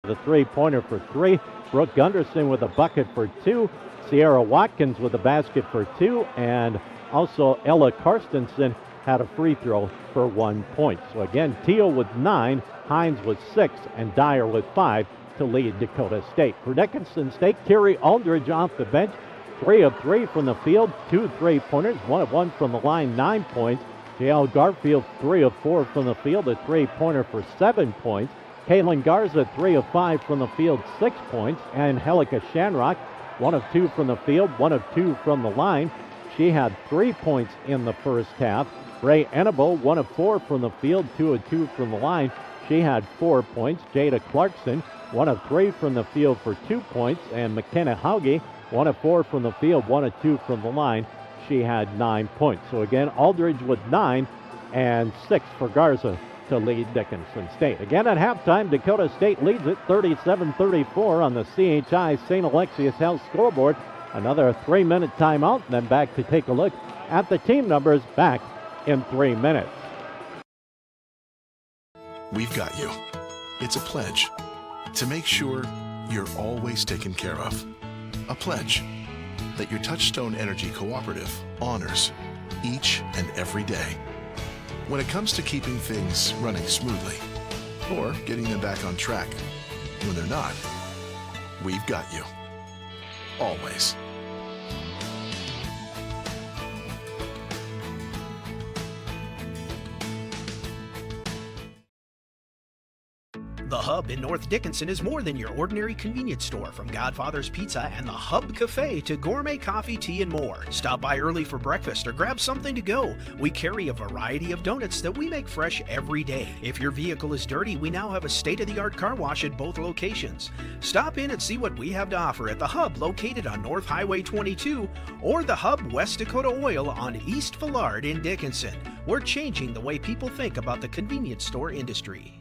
The three-pointer for three. Brooke Gunderson with a bucket for two. Sierra Watkins with a basket for two. And also Ella Karstensen had a free throw for 1 point. So again, Teal with 9, Hines with 6, and Dyer with 5 to lead Dakota State. For Dickinson State, Kerry Aldridge off the bench. 3 of 3 from the field, 2 3-pointers, 1 of 1 from the line, 9 points. J.L. Garfield, 3 of 4 from the field, a 3-pointer for 7 points. Kaylin Garza, 3 of 5 from the field, 6 points. And Helika Shanrock, 1 of 2 from the field, 1 of 2 from the line. She had 3 points in the first half. Ray Enable, 1 of 4 from the field, 2 of 2 from the line. She had 4 points. Jada Clarkson, 1 of 3 from the field for 2 points. And McKenna Hauge, 1 of 4 from the field, 1 of 2 from the line. She had 9 points. So again, Aldridge with 9 and 6 for Garza to lead Dickinson State. Again at halftime, Dakota State leads it 37-34 on the CHI St. Alexius Health scoreboard. Another 3-minute timeout, and then back to take a look at the team numbers back in 3 minutes. We've got you. It's a pledge to make sure you're always taken care of. A pledge that your Touchstone Energy Cooperative honors each and every day. When it comes to keeping things running smoothly or getting them back on track when they're not, we've got you. Always. The Hub in North Dickinson is more than your ordinary convenience store. From Godfather's Pizza and the Hub Cafe to gourmet coffee, tea, and more. Stop by early for breakfast or grab something to go. We carry a variety of donuts that we make fresh every day. If your vehicle is dirty, we now have a state-of-the-art car wash at both locations. Stop in and see what we have to offer at the Hub located on North Highway 22 or the Hub West Dakota Oil on East Villard in Dickinson. We're changing the way people think about the convenience store industry.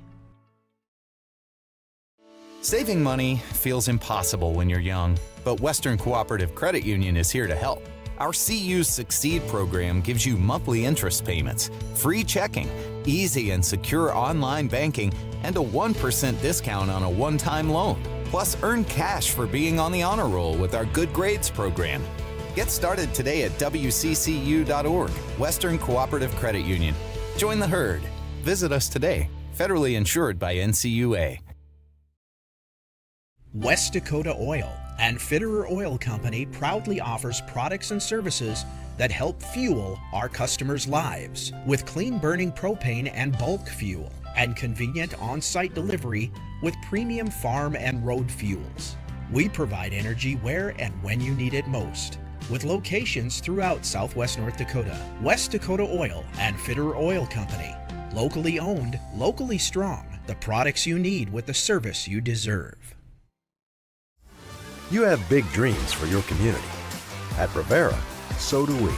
Saving money feels impossible when you're young, but Western Cooperative Credit Union is here to help. Our CU Succeed program gives you monthly interest payments, free checking, easy and secure online banking, and a 1% discount on a one-time loan. Plus, earn cash for being on the honor roll with our Good Grades program. Get started today at wccu.org, Western Cooperative Credit Union. Join the herd. Visit us today. Federally insured by NCUA. West Dakota Oil and Fitterer Oil Company proudly offers products and services that help fuel our customers' lives with clean burning propane and bulk fuel and convenient on-site delivery with premium farm and road fuels. We provide energy where and when you need it most with locations throughout Southwest North Dakota. West Dakota Oil and Fitterer Oil Company. Locally owned, locally strong. The products you need with the service you deserve. You have big dreams for your community. At Rivera, so do we.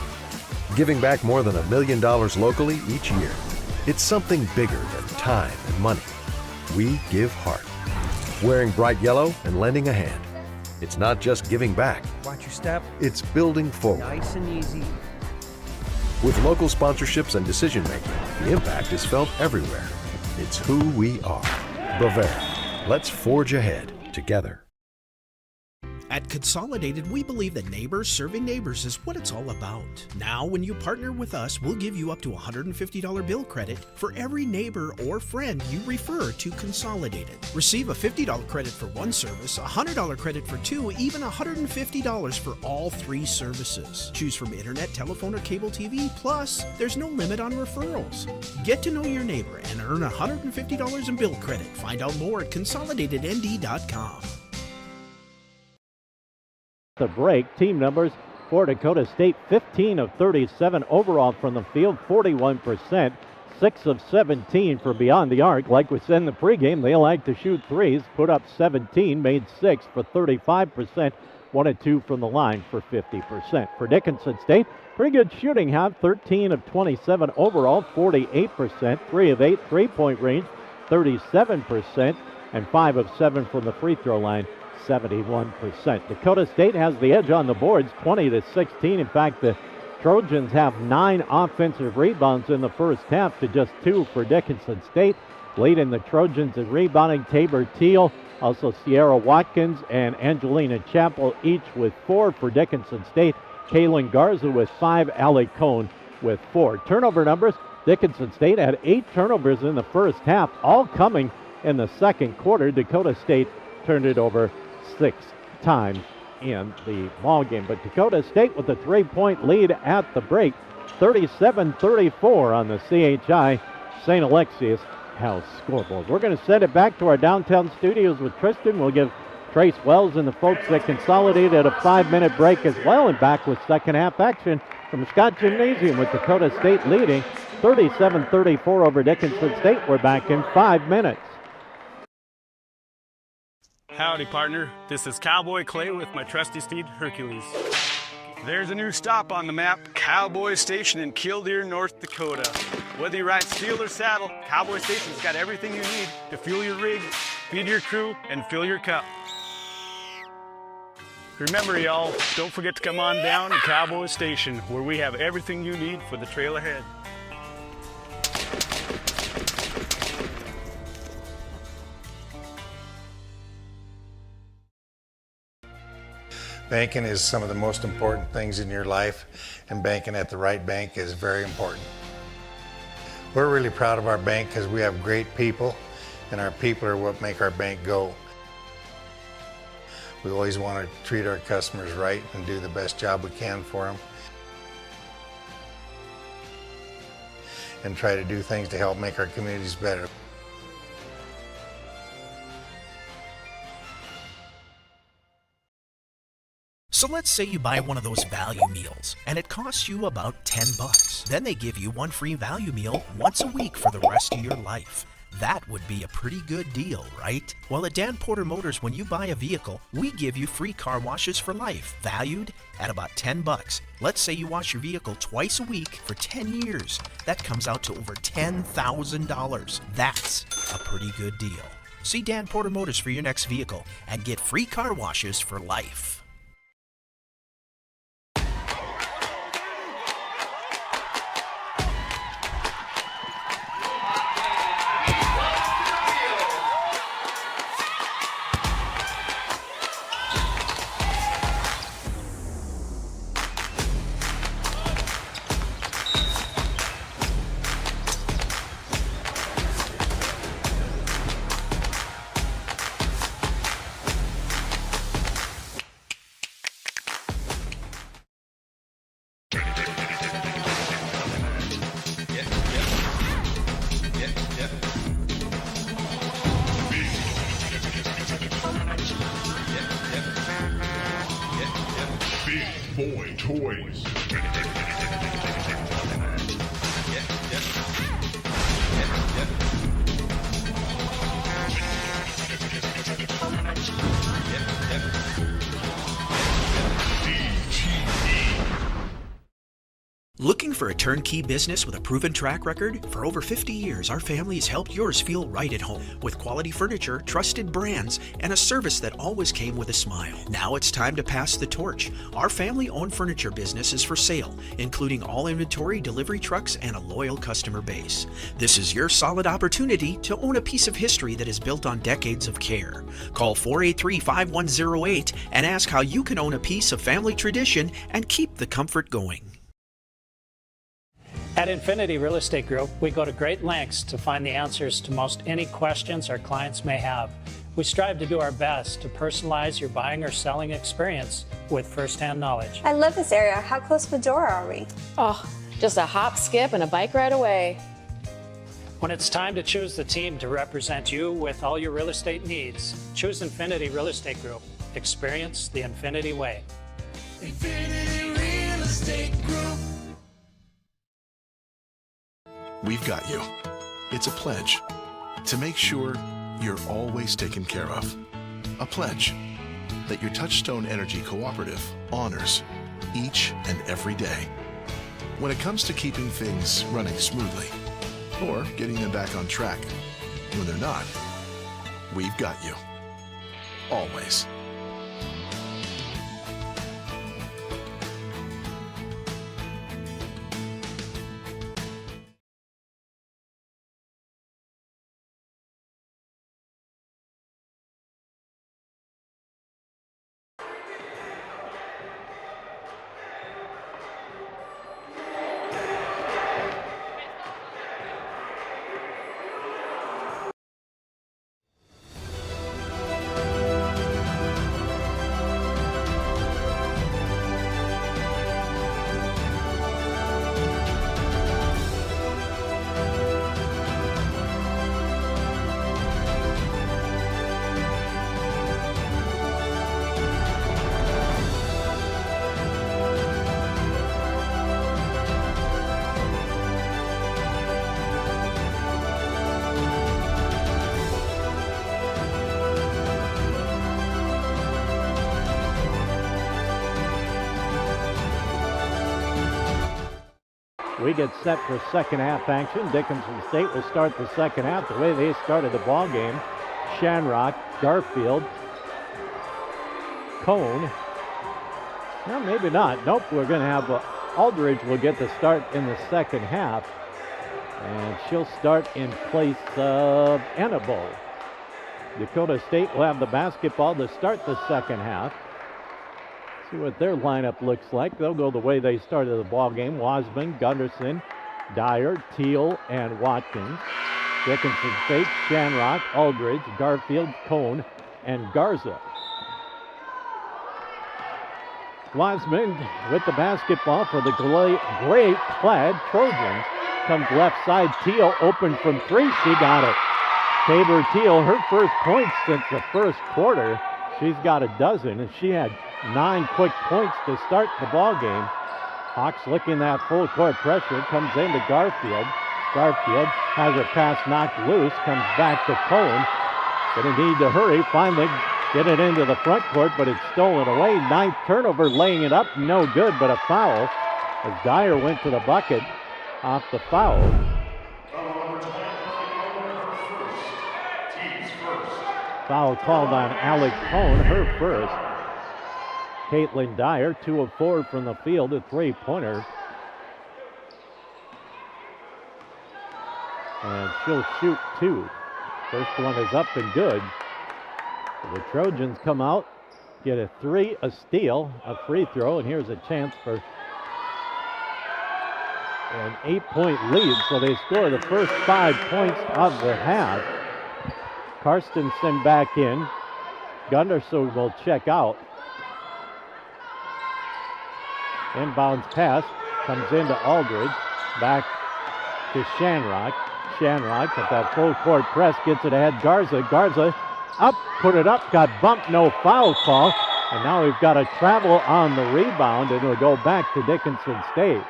Giving back more than $1 million locally each year. It's something bigger than time and money. We give heart. Wearing bright yellow and lending a hand. It's not just giving back. Watch your step. It's building forward. Nice and easy. With local sponsorships and decision making, the impact is felt everywhere. It's who we are. Rivera. Let's forge ahead together. At Consolidated, we believe that neighbors serving neighbors is what it's all about. Now, when you partner with us, we'll give you up to $150 bill credit for every neighbor or friend you refer to Consolidated. Receive a $50 credit for one service, $100 credit for two, even $150 for all three services. Choose from internet, telephone, or cable TV. Plus, there's no limit on referrals. Get to know your neighbor and earn $150 in bill credit. Find out more at consolidatednd.com. The break, team numbers for Dakota State, 15 of 37 overall from the field, 41%, 6 of 17 for beyond the arc. Like we said in the pregame, they like to shoot threes, put up 17, made 6 for 35%, 1 and 2 from the line for 50%. For Dickinson State, pretty good shooting, 13 of 27 overall, 48%, 3 of 8 3-point range, 37%, and 5 of 7 from the free throw line, 71%. Dakota State has the edge on the boards, 20-16. In fact, the Trojans have 9 offensive rebounds in the first half to just 2 for Dickinson State. Leading the Trojans in rebounding, Tabor Teal, also Sierra Watkins and Angelina Chappell, each with 4 for Dickinson State. Kaylin Garza with 5, Allie Cohn with 4. Turnover numbers, Dickinson State had 8 turnovers in the first half, all coming in the second quarter. Dakota State turned it over 6 times in the ball game. But Dakota State with a 3-point lead at the break, 37-34 on the CHI St. Alexius House scoreboard. We're going to send it back to our downtown studios with Tristan. We'll give Trace Wells and the folks that Consolidated at a 5-minute break as well, and back with second half action from Scott Gymnasium with Dakota State leading 37-34 over Dickinson State. We're back in 5 minutes. Howdy, partner. This is Cowboy Clay with my trusty steed, Hercules. There's a new stop on the map, Cowboy Station in Killdeer, North Dakota. Whether you ride steel or saddle, Cowboy Station's got everything you need to fuel your rig, feed your crew, and fill your cup. Remember, y'all, don't forget to come on down to Cowboy Station, where we have everything you need for the trail ahead. Banking is some of the most important things in your life, and banking at the right bank is very important. We're really proud of our bank because we have great people, and our people are what make our bank go. We always want to treat our customers right and do the best job we can for them, and try to do things to help make our communities better. So let's say you buy one of those value meals and it costs you about $10. Then they give you one free value meal once a week for the rest of your life. That would be a pretty good deal, right? Well, at Dan Porter Motors, when you buy a vehicle, we give you free car washes for life, valued at about $10. Let's say you wash your vehicle twice a week for 10 years. That comes out to over $10,000. That's a pretty good deal. See Dan Porter Motors for your next vehicle and get free car washes for life. Boy Toys. Looking for a turnkey business with a proven track record? For over 50 years, our family has helped yours feel right at home with quality furniture, trusted brands, and a service that always came with a smile. Now it's time to pass the torch. Our family-owned furniture business is for sale, including all inventory, delivery trucks, and a loyal customer base. This is your solid opportunity to own a piece of history that is built on decades of care. Call 483-5108 and ask how you can own a piece of family tradition and keep the comfort going. At Infinity Real Estate Group, we go to great lengths to find the answers to most any questions our clients may have. We strive to do our best to personalize your buying or selling experience with firsthand knowledge. I love this area. How close to Medora are we? Oh, just a hop, skip, and a bike ride away. When it's time to choose the team to represent you with all your real estate needs, choose Infinity Real Estate Group. Experience the Infinity way. Infinity Real Estate Group. We've got you. It's a pledge to make sure you're always taken care of. A pledge that your Touchstone Energy Cooperative honors each and every day. When it comes to keeping things running smoothly or getting them back on track when they're not, we've got you. Always. We get set for second half action. Dickinson State will start the second half the way they started the ball game. Shanrock, Garfield, Cone, Well, maybe not. Nope, we're going to have Aldridge will get the start in the second half. And she'll start in place of Annabelle. Dakota State will have the basketball to start the second half. See what their lineup looks like. They'll go the way they started the ball game. Wasman, Gunderson, Dyer, Teal, and Watkins. Dickinson State, Shanrock, Aldridge, Garfield, Cone, and Garza. Wasman with the basketball for the gray-clad Trojans. Comes left side, Teal open from three. She got it. Tabor Teal, her first points since the first quarter. She's got a dozen, and she had 9 quick points to start the ball game. Hawks licking that full court pressure. Comes into Garfield. Garfield has her pass knocked loose. Comes back to Cone. Gonna need to hurry. Finally get it into the front court, but it's stolen away. 9th turnover, laying it up. No good, but a foul as Dyer went to the bucket off the foul. Foul called on Alec Cone, her first. Caitlin Dyer, 2 of 4 from the field, a three-pointer. And she'll shoot 2. First one is up and good. The Trojans come out, get a 3, a steal, a free throw, and here's a chance for an 8-point lead. So they score the first 5 points of the half. Karstensen back in. Gunderson will check out. Inbounds pass comes into Aldridge. Back to Shanrock. Shanrock at that full court press gets it ahead. Garza. Garza up, put it up, got bumped, no foul call. And now we've got a travel on the rebound, and it'll go back to Dickinson State.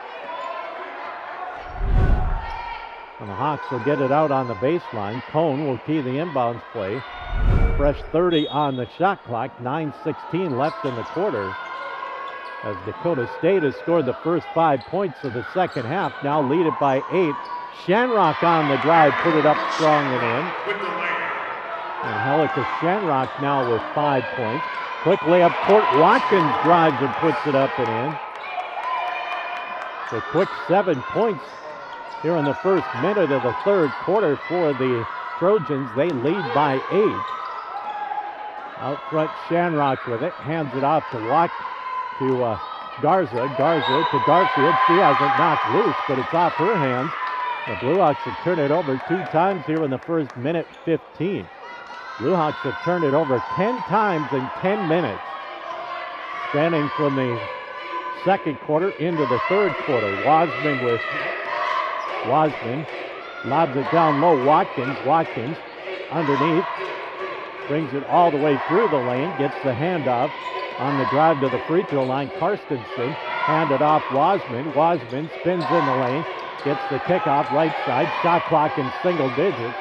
And the Hawks will get it out on the baseline. Cone will key the inbounds play. Fresh 30 on the shot clock. 9:16 left in the quarter. As Dakota State has scored the first 5 points of the second half. Now lead it by 8. Shanrock on the drive, put it up strong and in. And Helika Shanrock now with 5 points. Quickly up court, Watkins drives and puts it up and in. So quick 7 points here in the first minute of the third quarter for the Trojans. They lead by 8. Out front, Shanrock with it. Hands it off to Garza. Garza to Garfield. She has it knocked loose, but it's off her hands. The Blue Hawks have turned it over 2 times here in the first minute 15. Blue Hawks have turned it over 10 times in 10 minutes. Spanning from the second quarter into the third quarter. Wasman lobs it down low. Watkins underneath. Brings it all the way through the lane. Gets the handoff on the drive to the free throw line. Karstensen handed off Wasman. Wasman spins in the lane. Gets the kickoff right side. Shot clock in single digits.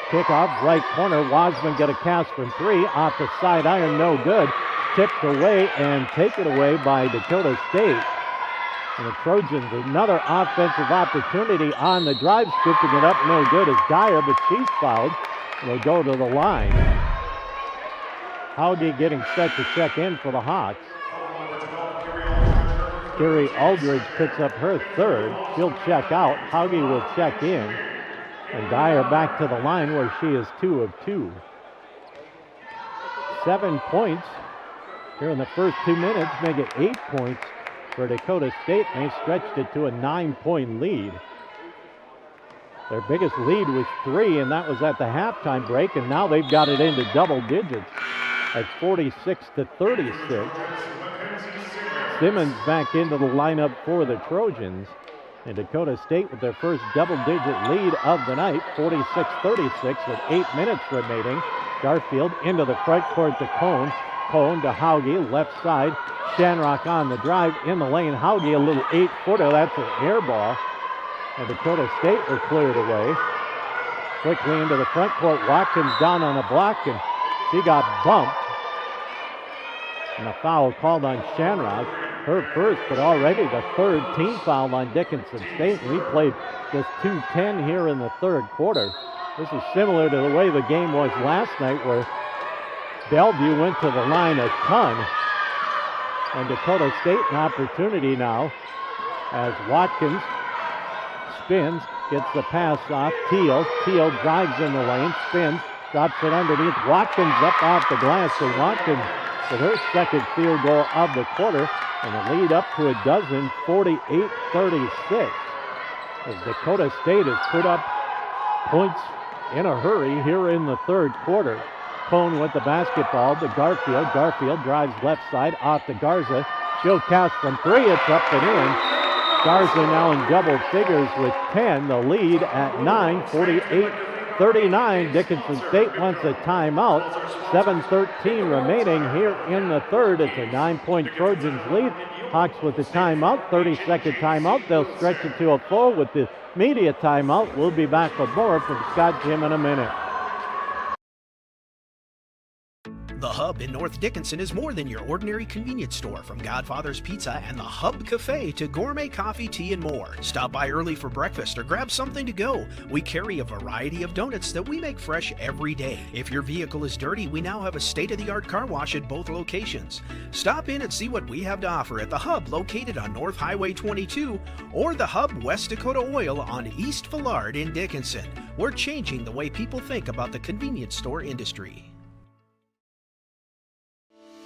Kickoff right corner. Wasman get a cast from 3. Off the side iron, no good. Tipped away and taken away by Dakota State. And the Trojans, another offensive opportunity on the drive. Scooping it up, no good as Dyer, but she's fouled. Will go to the line. Hauge getting set to check in for the Hawks. Carrie Aldridge picks up her third. She'll check out. Hauge will check in. And Dyer back to the line where she is 2 of 2. 7 points here in the first 2 minutes, make it 8 points for Dakota State. They stretched it to a 9-point lead. Their biggest lead was 3, and that was at the halftime break, and now they've got it into double digits at 46-36. Simmons back into the lineup for the Trojans. And Dakota State with their first double-digit lead of the night, 46-36 with 8 minutes remaining. Garfield into the front court to Cone. Cone to Hauge, left side. Shanrock on the drive in the lane. Hauge, a little 8-footer. That's an air ball. And Dakota State were cleared away. Quickly into the front court. Watkins down on the block, and she got bumped. And a foul called on Shanrock. Her first, but already the third team foul on Dickinson State. We played just 2:10 here in the third quarter. This is similar to the way the game was last night, where Bellevue went to the line a ton. And Dakota State an opportunity now as Watkins spins, gets the pass off. Teal drives in the lane, spins, drops it underneath. Watkins up off the glass, and Watkins with her second field goal of the quarter, and the lead up to a dozen, 48-36. As Dakota State has put up points in a hurry here in the third quarter. Cone with the basketball to Garfield. Garfield drives left side off to Garza. She'll cast from three. It's up and in. Garza now in double figures with 10. The lead at 9, 48-39. Dickinson State wants a timeout. 7:13 remaining here in the third. It's a 9-point Trojans lead. Hawks with the timeout, 30-second timeout. They'll stretch it to a full with the media timeout. We'll be back with more from Scott Jim in a minute. The Hub in North Dickinson is more than your ordinary convenience store. From Godfather's Pizza and the Hub Cafe to gourmet coffee, tea, and more. Stop by early for breakfast or grab something to go. We carry a variety of donuts that we make fresh every day. If your vehicle is dirty, we now have a state-of-the-art car wash at both locations. Stop in and see what we have to offer at the Hub located on North Highway 22 or the Hub West Dakota Oil on East Villard in Dickinson. We're changing the way people think about the convenience store industry.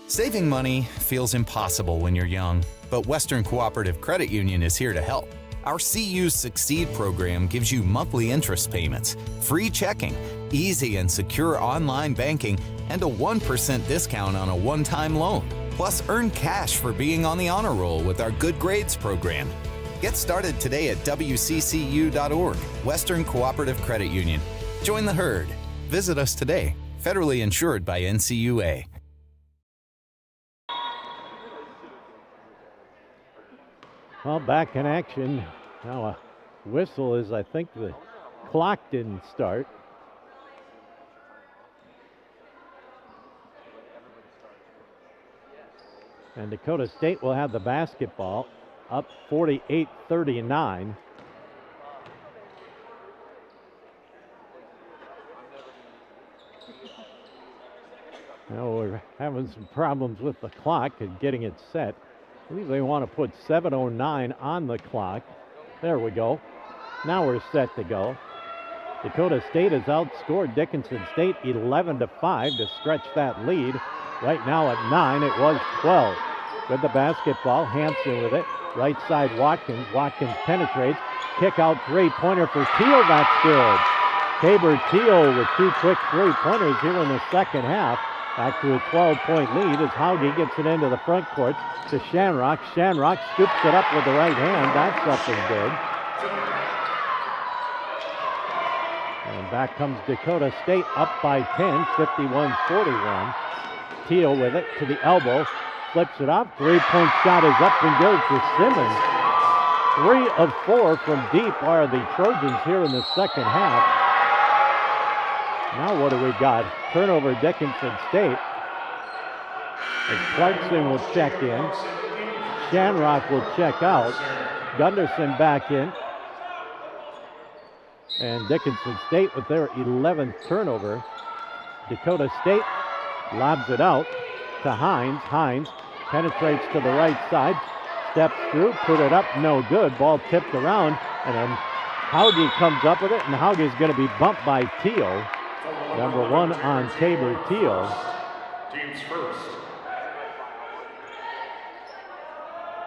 Saving money feels impossible when you're young, but Western Cooperative Credit Union is here to help. Our CU Succeed program gives you monthly interest payments, free checking, easy and secure online banking, and a 1% discount on a one-time loan. Plus, earn cash for being on the honor roll with our Good Grades program. Get started today at wccu.org. Western Cooperative Credit Union. Join the herd. Visit us today. Federally insured by NCUA. Well, back in action. Now a whistle is, I think the clock didn't start. And Dakota State will have the basketball up 48-39. Now we're having some problems with the clock and getting it set. I believe they want to put 7:09 on the clock. There we go. Now we're set to go. Dakota State has outscored Dickinson State 11-5 to stretch that lead. Right now at 9, it was 12. With the basketball, Hanson with it. Right side Watkins. Watkins penetrates. Kick out three-pointer for Teal. That's good. Tabor Teal with two quick three-pointers here in the second half. Back to a 12-point lead as Hauge gets it into the front court to Shamrock. Shamrock scoops it up with the right hand. That's something big. And back comes Dakota State up by 10, 51-41. Teal with it to the elbow. Flips it up. Three-point shot is up and good for Simmons. 3 of 4 from deep are the Trojans here in the second half. Now what do we got? Turnover Dickinson State. As Clarkson will check in. Shamrock will check out. Gunderson back in. And Dickinson State with their 11th turnover. Dakota State lobs it out to Hines. Hines penetrates to the right side. Steps through, put it up, no good. Ball tipped around, and then Hauge comes up with it, and Hauge is going to be bumped by Teal. Number 1 on Tabor Teal. Teams first.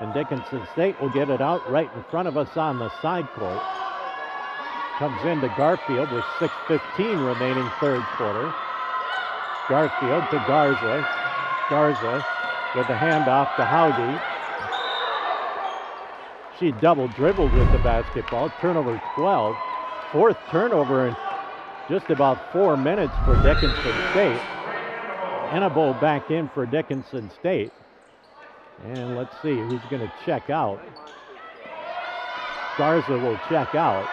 And Dickinson State will get it out right in front of us on the side court. Comes into Garfield with 6:15 remaining third quarter. Garfield to Garza. Garza with the handoff to Hauge. She double dribbled with the basketball. Turnover 12. 4th turnover in just about 4 minutes for Dickinson State. Enabo back in for Dickinson State. And let's see who's going to check out. Garza will check out.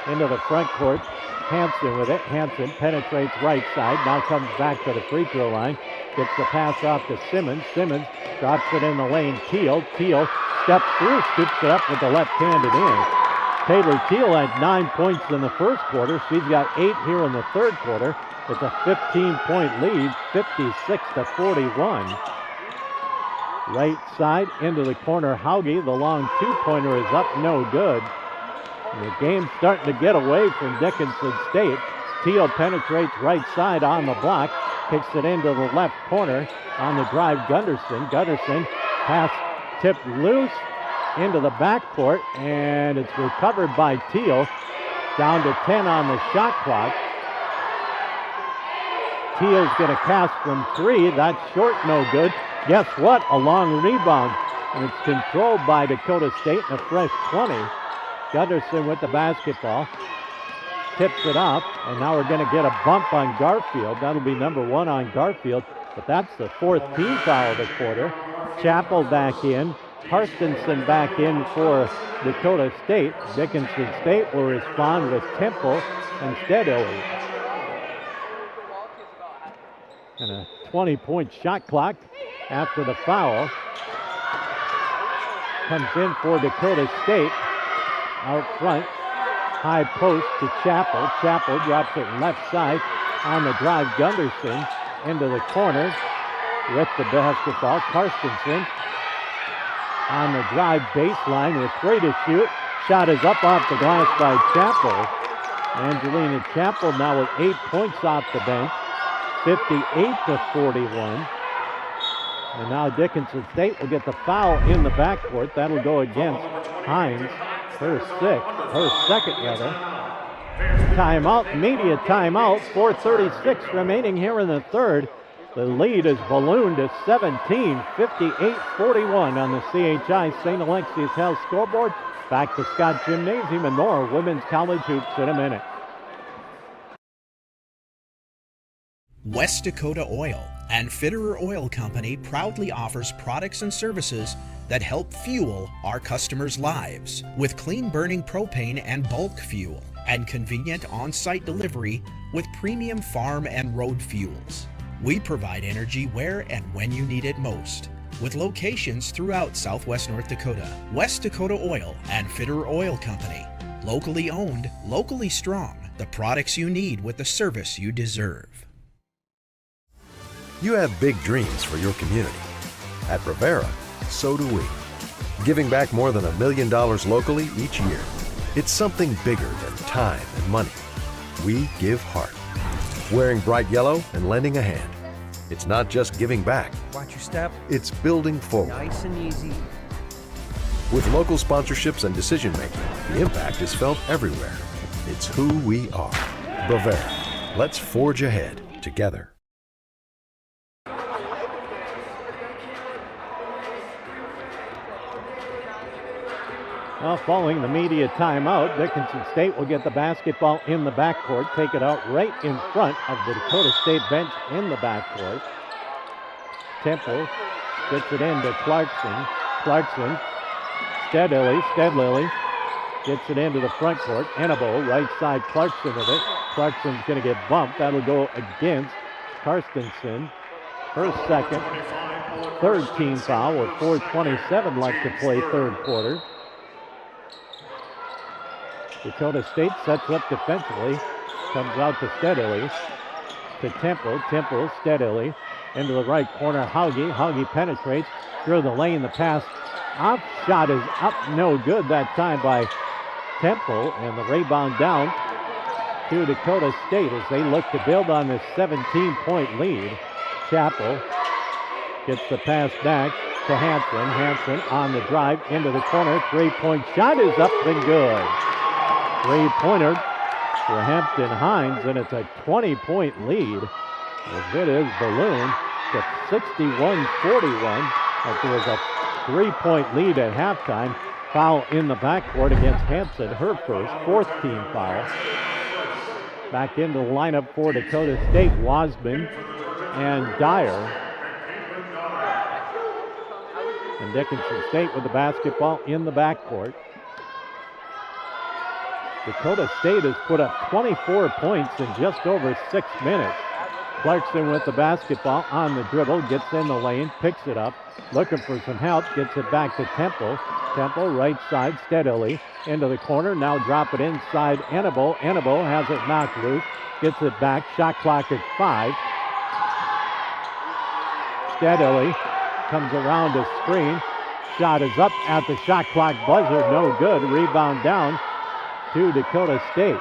Into the front court. Hanson with it. Hanson penetrates right side. Now comes back to the free throw line. Gets the pass off to Simmons. Simmons drops it in the lane. Teal steps through, scoops it up with the left-handed in. Tabor Teal had 9 points in the first quarter. She's got 8 here in the third quarter. It's a 15-point lead, 56-41. Right side into the corner. Hauge, the long two-pointer is up, no good. And the game's starting to get away from Dickinson State. Teal penetrates right side on the block, kicks it into the left corner on the drive. Gunderson pass tipped loose into the backcourt, and it's recovered by Teal. Down to 10 on the shot clock. Teal's going to cast from 3. That's short, no good. Guess what? A long rebound. And it's controlled by Dakota State and a fresh 20. Gunderson with the basketball. Tips it off. And now we're going to get a bump on Garfield. That'll be number 1 on Garfield. But that's the 4th team foul of the quarter. Chappell back in. Karstensen back in for Dakota State. Dickinson State will respond with Temple and Steadily. And a 20-point shot clock after the foul. Comes in for Dakota State. Out front. High post to Chappell. Chappell drops it left side on the drive. Gunderson into the corner with the basketball. Karstensen on the drive baseline with 3 to shoot. Shot is up off the glass by Chappell. Angelina Chappell now with 8 points off the bench. 58-41. And now Dickinson State will get the foul in the backcourt. That'll go against Hines. Her second rather. Timeout, media timeout. 4:36 remaining here in the third. The lead is ballooned to 17, 58-41 on the CHI St. Alexius Health scoreboard. Back to Scott Gymnasium and more women's college hoops in a minute. West Dakota Oil and Fitterer Oil Company proudly offers products and services that help fuel our customers' lives with clean burning propane and bulk fuel and convenient on-site delivery with premium farm and road fuels. We provide energy where and when you need it most, with locations throughout Southwest North Dakota. West Dakota Oil and Fitterer Oil Company. Locally owned, locally strong. The products you need with the service you deserve. You have big dreams for your community. At Rivera, so do we. Giving back more than $1 million locally each year. It's something bigger than time and money. We give heart. Wearing bright yellow and lending a hand. It's not just giving back. Watch your step. It's building forward. Nice and easy. With local sponsorships and decision making, the impact is felt everywhere. It's who we are. Bavera. Let's forge ahead together. Well, following the media timeout, Dickinson State will get the basketball in the backcourt, take it out right in front of the Dakota State bench in the backcourt. Temple gets it into Clarkson. Clarkson, Steadily gets it into the front court. Enabo, right side, Clarkson with it. Clarkson's going to get bumped. That'll go against Karstensen. Her second, third team foul with 4:27 left to play third quarter. Dakota State sets up defensively. Comes out to Steadily. To Temple. Temple, Steadily. Into the right corner, Hauge. Hauge penetrates through the lane. The pass off shot is up. No good that time by Temple. And the rebound down to Dakota State as they look to build on this 17-point lead. Chappell gets the pass back to Hanson. Hanson on the drive into the corner. Three-point shot is up and good. Three-pointer for Hampton Hines, and it's a 20-point lead as it is ballooned to 61-41. But there was a three-point lead at halftime. Foul in the backcourt against Hanson, her first, fourth team foul. Back into the lineup for Dakota State, Wasman and Dyer. And Dickinson State with the basketball in the backcourt. Dakota State has put up 24 points in just over 6 minutes. Clarkson with the basketball on the dribble, gets in the lane, picks it up, looking for some help, gets it back to Temple. Temple right side, Steadily into the corner, now drop it inside Enabo. Enabo has it knocked loose, gets it back, shot clock at 5. Steadily comes around a screen. Shot is up at the shot clock buzzer. No good. Rebound down to Dakota State.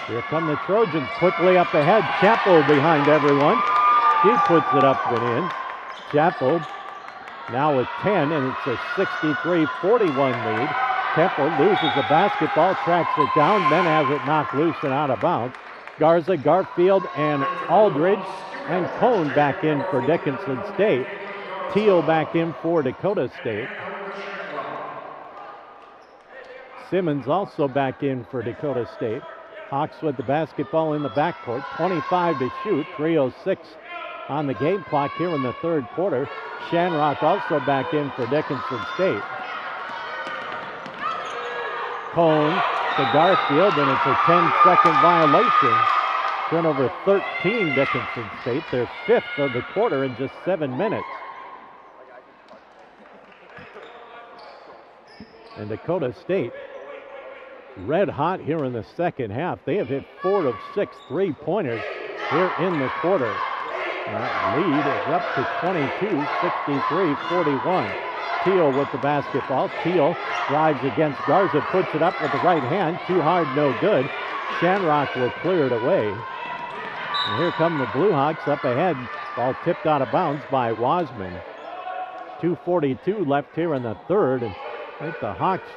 Here come the Trojans quickly up ahead. Chappell behind everyone. She puts it up and in. Chappell now with 10, and it's a 63-41 lead. Temple loses the basketball, tracks it down, then has it knocked loose and out of bounds. Garza, Garfield, and Aldridge, and Cone back in for Dickinson State. Teal back in for Dakota State. Simmons also back in for Dakota State. Hawks with the basketball in the backcourt. 25 to shoot, 3:06 on the game clock here in the third quarter. Shanrock also back in for Dickinson State. Cone to Garfield, and it's a 10-second violation. Turnover 13, Dickinson State, their 5th of the quarter in just 7 minutes. And Dakota State red hot here in the second half. They have hit 4 of 6 3-pointers here in the quarter. And that lead is up to 22, 63-41. Teal with the basketball. Teal drives against Garza, puts it up with the right hand. Too hard, no good. Shanrock will clear it away. And here come the Blue Hawks up ahead. Ball tipped out of bounds by Wasman. 2:42 left here in the third. And I think the Hawks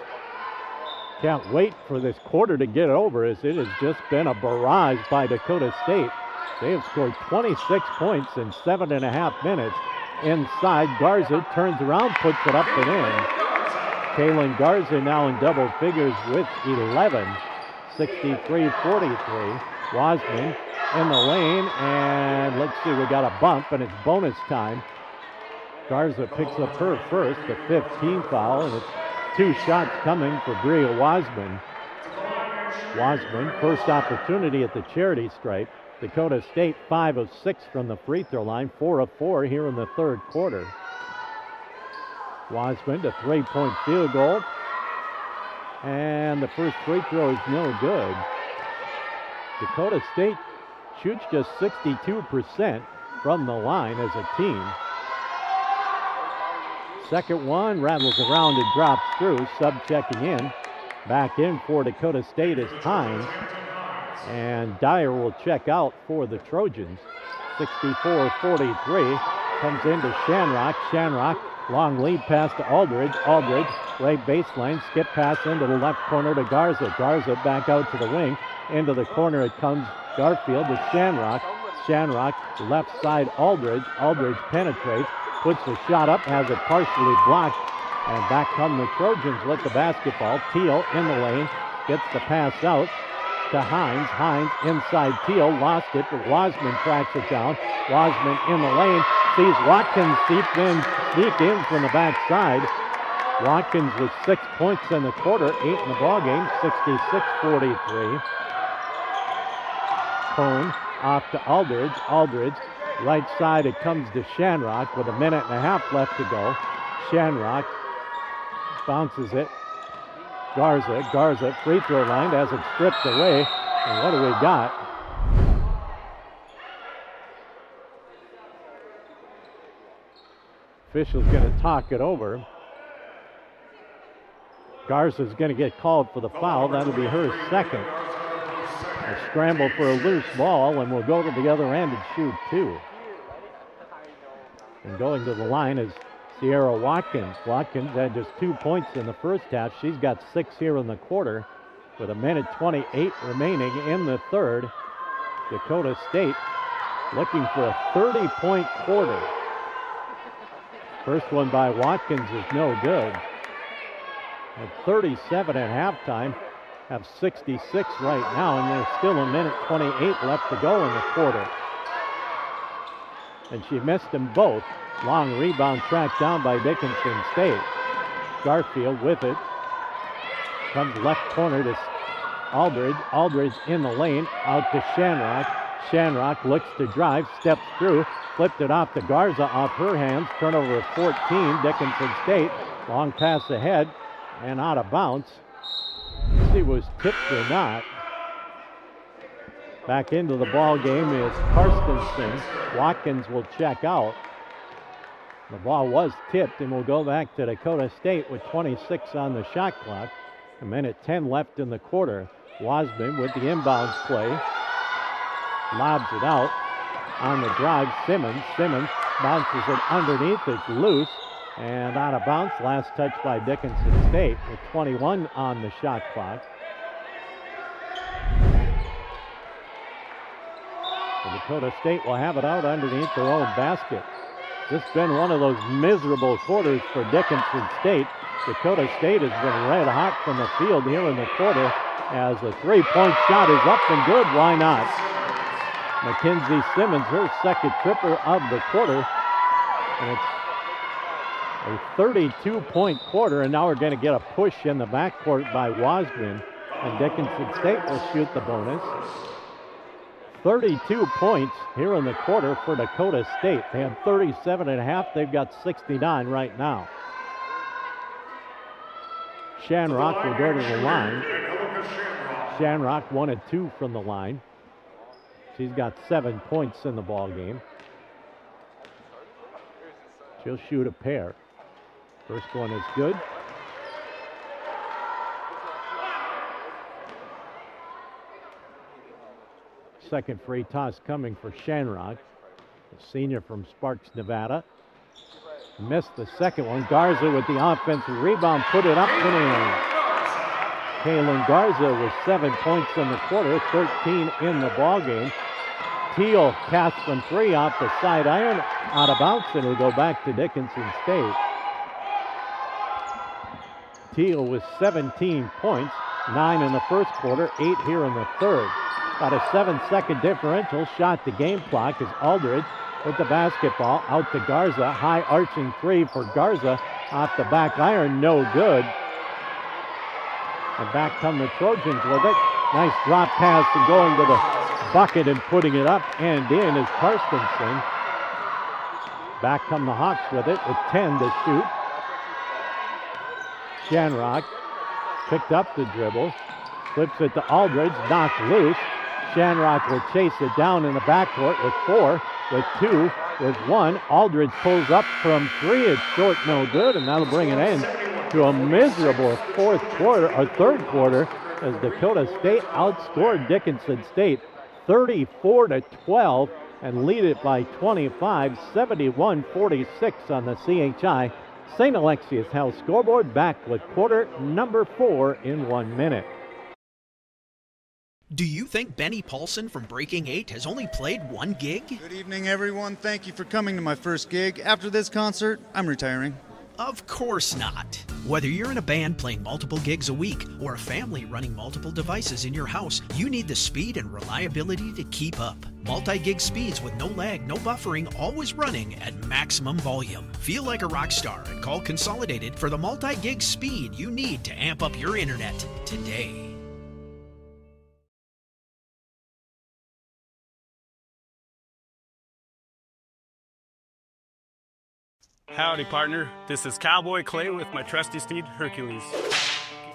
can't wait for this quarter to get over, as it has just been a barrage by Dakota State. They have scored 26 points in 7.5 minutes. Inside, Garza turns around, puts it up and in. Kaylin Garza now in double figures with 11. 63-43. Wasman in the lane, and let's see, we got a bump, and it's bonus time. Garza picks up her first, the 15th foul, and it's 2 shots coming for Bria Wasman. Wasman, first opportunity at the charity stripe. Dakota State 5 of 6 from the free throw line, 4 of 4 here in the third quarter. Wasman, a 3-point field goal, and the first free throw is no good. Dakota State shoots just 62% from the line as a team. Second one rattles around and drops through. Sub checking in. Back in for Dakota State is Hines. And Dyer will check out for the Trojans. 64-43. Comes into Shanrock. Shanrock, long lead pass to Aldridge. Aldridge, right baseline. Skip pass into the left corner to Garza. Garza back out to the wing. Into the corner it comes Garfield to Shanrock. Shanrock, left side Aldridge. Aldridge penetrates. Puts the shot up, has it partially blocked, and back come the Trojans with the basketball. Teal in the lane, gets the pass out to Hines. Hines inside Teal, lost it, but Wasman tracks it down. Wasman in the lane, sees Watkins sneak in from the backside. Watkins with 6 points in the quarter, 8 in the ballgame, 66-43. Cone off to Aldridge. Aldridge, right side, it comes to Shanrock with 1.5 minutes left to go. Shanrock bounces it. Garza, free throw line, as it stripped away. And what do we got? Official's going to talk it over. Garza's going to get called for the foul. That'll be her second. A scramble for a loose ball, and we'll go to the other end and shoot 2. And going to the line is Sierra Watkins. Watkins had just 2 points in the first half. She's got 6 here in the quarter with 1:28 remaining in the third. Dakota State looking for a 30-point quarter. First one by Watkins is no good. At 37 at halftime, have 66 right now, and there's still 1:28 left to go in the quarter. And she missed them both. Long rebound tracked down by Dickinson State. Garfield with it. Comes left corner to Aldridge. Aldridge in the lane, out to Shanrock. Shanrock looks to drive, steps through, flipped it off to Garza off her hands. Turnover of 14, Dickinson State. Long pass ahead and out of bounds. Let's see if it was tipped or not. Back into the ball game is Karstensen. Watkins will check out. The ball was tipped and will go back to Dakota State with 26 on the shot clock. 1:10 left in the quarter. Wasman with the inbounds play. Lobs it out on the drive. Simmons bounces it underneath. It's loose and out of bounds. Last touch by Dickinson State with 21 on the shot clock. So Dakota State will have it out underneath their own basket. This has been one of those miserable quarters for Dickinson State. Dakota State has been red hot from the field here in the quarter as a three-point shot is up and good. Why not? Mackenzie Simmons, her second triple of the quarter. And it's a 32-point quarter, and now we're going to get a push in the backcourt by Wasman, and Dickinson State will shoot the bonus. 32 points here in the quarter for Dakota State. They had 37 and a half. They've got 69 right now. Shamrock will go to the line. Shamrock 1 and 2 from the line. She's got 7 points in the ball game. She'll shoot a pair. First one is good. Second free toss coming for Shamrock, the senior from Sparks, Nevada. Missed the second one. Garza with the offensive rebound, put it up and in. Kaylin Garza with 7 points in the quarter, 13 in the ball game. Teal casts from three off the side iron, out of bounds, and will go back to Dickinson State. Teal with 17 points, 9 in the first quarter, 8 here in the third. About a 7-second differential. Shot the game clock as Aldridge with the basketball out to Garza. High arching three for Garza off the back iron, no good. And back come the Trojans with it. Nice drop pass and going to the bucket and putting it up and in is Karstensen. Back come the Hawks with it with 10 to shoot. Shamrock picked up the dribble, flips it to Aldridge, knocked loose. Shamrock will chase it down in the backcourt with 4, with 2, with 1. Aldridge pulls up from 3. It's short, no good, and that'll bring an end to a miserable third quarter as Dakota State outscored Dickinson State 34-12 and lead it by 25, 71-46 on the CHI St. Alexius Health scoreboard. Back with quarter number 4 in 1 minute. Do you think Benny Paulson from Breaking 8 has only played 1 gig? Good evening, everyone. Thank you for coming to my first gig. After this concert, I'm retiring. Of course not. Whether you're in a band playing multiple gigs a week or a family running multiple devices in your house, you need the speed and reliability to keep up. Multi-gig speeds with no lag, no buffering, always running at maximum volume. Feel like a rock star and call Consolidated for the multi-gig speed you need to amp up your internet today. Howdy, partner. This is Cowboy Clay with my trusty steed, Hercules.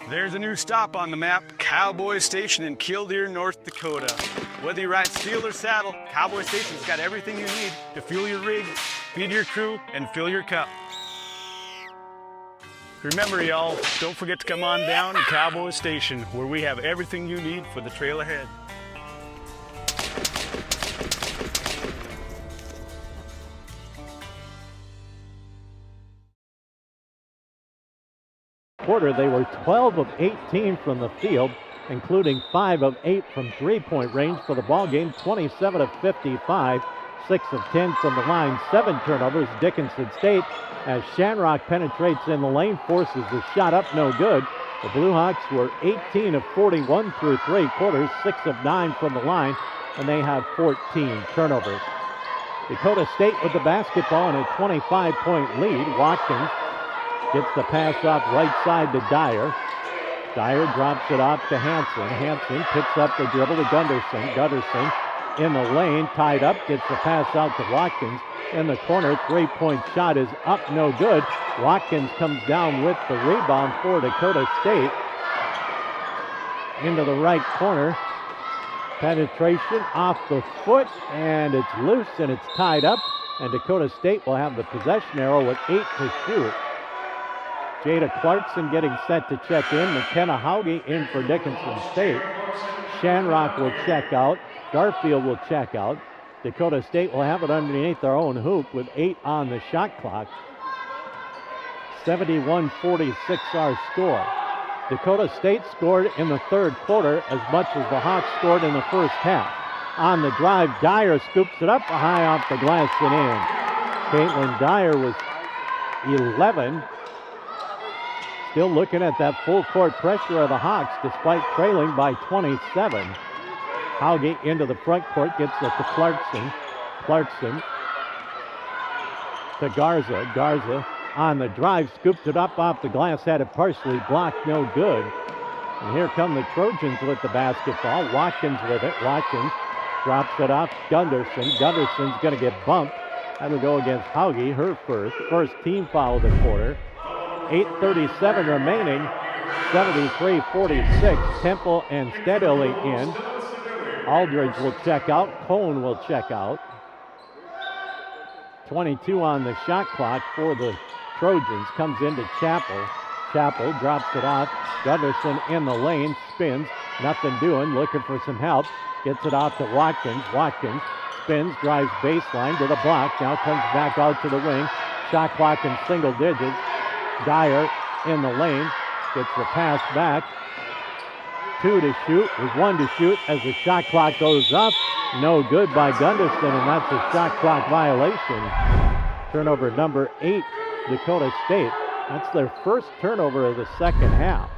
There's a new stop on the map, Cowboy Station in Killdeer, North Dakota. Whether you ride steel or saddle, Cowboy Station's got everything you need to fuel your rig, feed your crew, and fill your cup. Remember, y'all, don't forget to come on down to Cowboy Station, where we have everything you need for the trail ahead. Quarter, they were 12 of 18 from the field, including 5 of 8 from three-point range for the ball game. 27 of 55, 6 of 10 from the line, 7 turnovers. Dickinson State, as Shamrock penetrates in the lane, forces the shot up, no good. The Blue Hawks were 18 of 41 through 3 quarters, 6 of 9 from the line, and they have 14 turnovers. Dakota State with the basketball in a 25-point lead. Watkins gets the pass off right side to Dyer. Dyer drops it off to Hanson. Hanson picks up the dribble to Gunderson. Gunderson in the lane, tied up, gets the pass out to Watkins. In the corner, three-point shot is up, no good. Watkins comes down with the rebound for Dakota State. Into the right corner. Penetration off the foot, and it's loose, and it's tied up. and Dakota State will have the possession arrow with 8 to shoot. Jada Clarkson getting set to check in. McKenna Hauge in for Dickinson State. Shanrock will check out. Garfield will check out. Dakota State will have it underneath their own hoop with 8 on the shot clock. 71-46 our score. Dakota State scored in the third quarter as much as the Hawks scored in the first half. On the drive, Dyer scoops it up high off the glass and in. Caitlin Dyer was 11. Still looking at that full court pressure of the Hawks despite trailing by 27. Hauge into the front court, gets it to Clarkson. Clarkson to Garza. Garza on the drive, scooped it up off the glass, had it partially blocked, no good. And here come the Trojans with the basketball. Watkins with it. Watkins drops it off Gunderson. Gunderson's going to get bumped. That'll go against Hauge, her first team foul of the quarter. 8:37 remaining, 73-46. Temple and Steadily in. Aldridge will check out. Cohn will check out. 22 on the shot clock for the Trojans. Comes into Chappell. Chappell drops it off. Gunderson in the lane, spins. Nothing doing, looking for some help. Gets it off to Watkins. Watkins spins, drives baseline to the block. Now comes back out to the wing. Shot clock in single digits. Dyer in the lane. Gets the pass back. 2 to shoot with 1 to shoot as the shot clock goes up. No good by Gunderson, and that's a shot clock violation. Turnover number 8, Dakota State. That's their first turnover of the second half.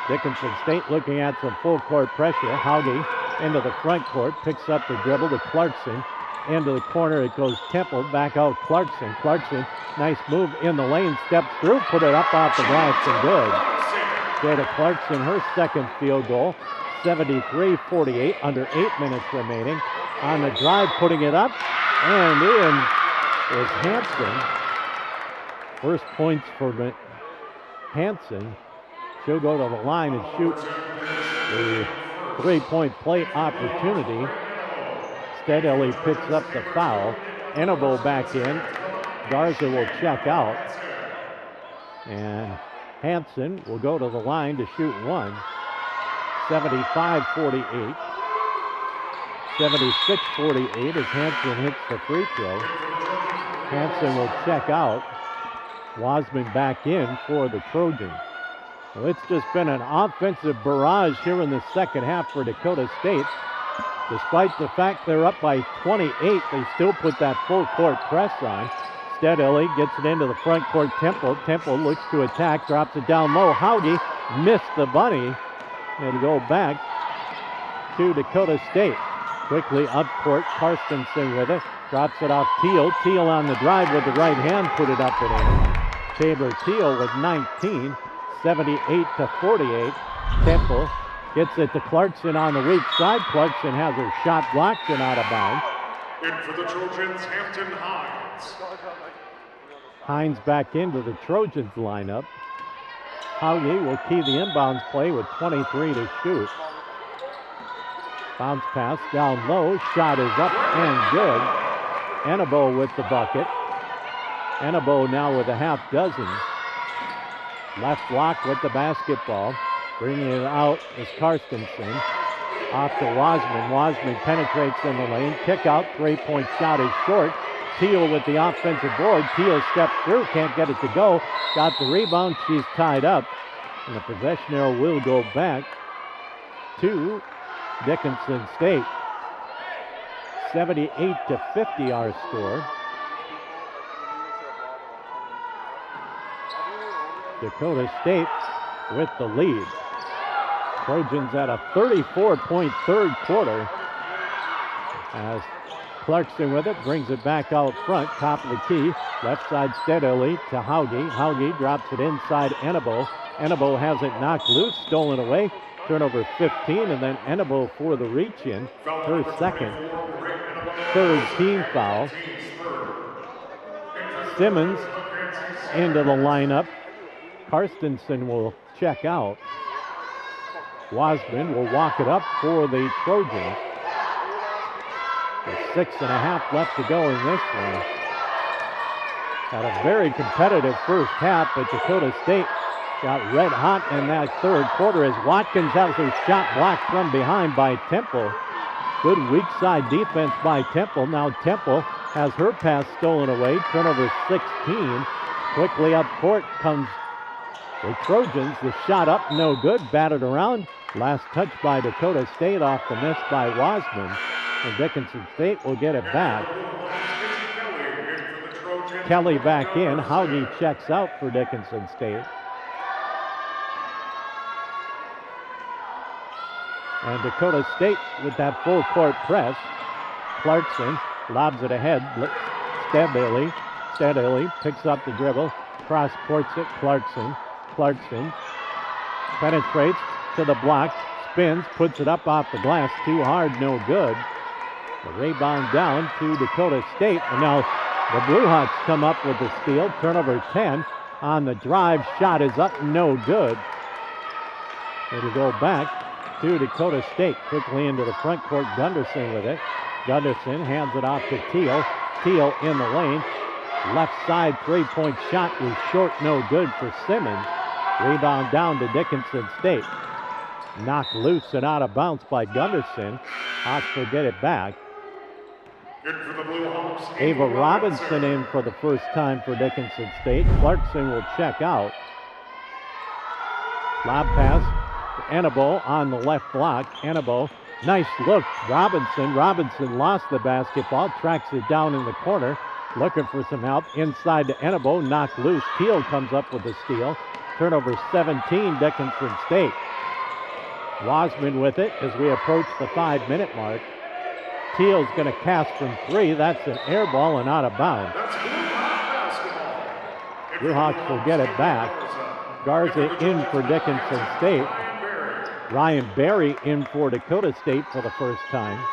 Dickinson State looking at some full court pressure. Hauge into the front court, picks up the dribble to Clarkson. Into the corner it goes Temple, back out Clarkson. Clarkson, nice move in the lane, steps through, put it up off the glass and good. Jada Clarkson, her second field goal. 73-48, under 8 minutes remaining. On the drive, putting it up and in is Hanson. First points for Hanson. She'll go to the line and shoot the three-point play opportunity. Steadily picks up the foul. Enabo back in. Garza will check out. And Hanson will go to the line to shoot one. 75-48. 76-48 as Hanson hits the free throw. Hanson will check out. Wasman back in for the Trojans. Well, it's just been an offensive barrage here in the second half for Dakota State. Despite the fact they're up by 28, they still put that full court press on. Steadily gets it into the front court. Temple looks to attack, drops it down low. Hauge missed the bunny. It'll go back to Dakota State. Quickly up court, Karstensen with it. Drops it off Teal. Teal on the drive with the right hand, put it up and in. Tabor Teal with 19, 78-48. Temple gets it to Clarkson on the weak side. Clarkson has her shot blocked and out of bounds. In for the Trojans, Hampton Hines. Hines back into the Trojans lineup. Hauge will key the inbounds play with 23 to shoot. Bounce pass down low. Shot is up and good. Enabo with the bucket. Enabo now with a half dozen. Left block with the basketball. Bringing it out is Karstensen. Off to Wasman. Wasman penetrates in the lane. Kick out. Three-point shot is short. Teal with the offensive board. Teal steps through. Can't get it to go. Got the rebound. She's tied up. And the possession arrow will go back to Dickinson State. 78-50 our score. Dakota State with the lead. Trojans at a 34-point third quarter. As Clarkson with it, brings it back out front, top of the key. Left side steadily to Hauge. Hauge drops it inside Enabo. Enabo has it knocked loose, stolen away. Turnover 15, and then Enabo for the reach-in. Her second, third team foul. Simmons into the lineup. Karstensen will check out. Wasman will walk it up for the Trojans. With 6.5 left to go in this one. Had a very competitive first half, but Dakota State got red hot in that third quarter as Watkins has her shot blocked from behind by Temple. Good weak side defense by Temple. Now Temple has her pass stolen away. Turnover 16. Quickly up court comes the Trojans. The shot up, no good. Batted around. Last touch by Dakota State off the miss by Wasman. And Dickinson State will get it back. Kelly back in. Hauge checks out for Dickinson State. And Dakota State with that full court press. Clarkson lobs it ahead. Steadily picks up the dribble. Cross courts it. Clarkson penetrates to the block. Spins. Puts it up off the glass. Too hard. No good. The rebound down to Dakota State. And now the Blue Hawks come up with the steal. Turnover 10 on the drive. Shot is up. No good. It'll go back to Dakota State. Quickly into the front court. Gunderson with it. Gunderson hands it off to Teal. Teal in the lane. Left side three-point shot is short. No good for Simmons. Rebound down to Dickinson State. Knocked loose and out of bounds by Gunderson. Hawks will get it back. Good for the Blue Hawks. Ava Robinson in for the first time for Dickinson State. Clarkson will check out. Lob pass to Enabo on the left block. Enabo, nice look. Robinson lost the basketball. Tracks it down in the corner. Looking for some help. Inside to Enabo. Knocked loose. Teal comes up with the steal. Turnover 17, Dickinson State. Wasman with it as we approach the 5-minute mark. Teal's going to cast from three. That's an air ball and out of bounds. Blue Hawks will get it back. Garza in for Dickinson State. Ryan Berry in for Dakota State for the first time.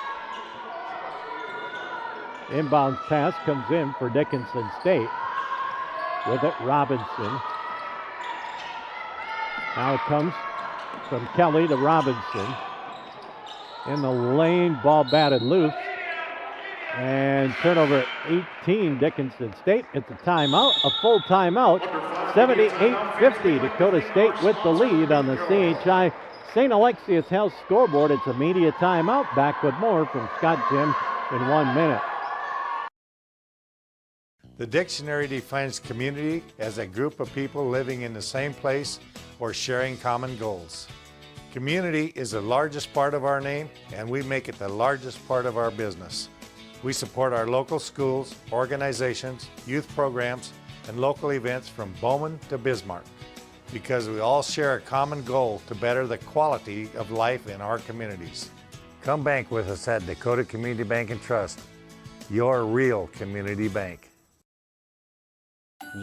Inbounds pass comes in for Dickinson State. With it, Robinson. Now it comes from Kelly to Robinson. In the lane, ball batted loose. And turnover 18, Dickinson State. It's a timeout, a full timeout. 78-50, Dakota State with the lead on the CHI St. Alexius House scoreboard. It's a media timeout. Back with more from Scott Jim in 1 minute. The dictionary defines community as a group of people living in the same place or sharing common goals. Community is the largest part of our name, and we make it the largest part of our business. We support our local schools, organizations, youth programs, and local events from Bowman to Bismarck because we all share a common goal to better the quality of life in our communities. Come bank with us at Dakota Community Bank and Trust, your real community bank.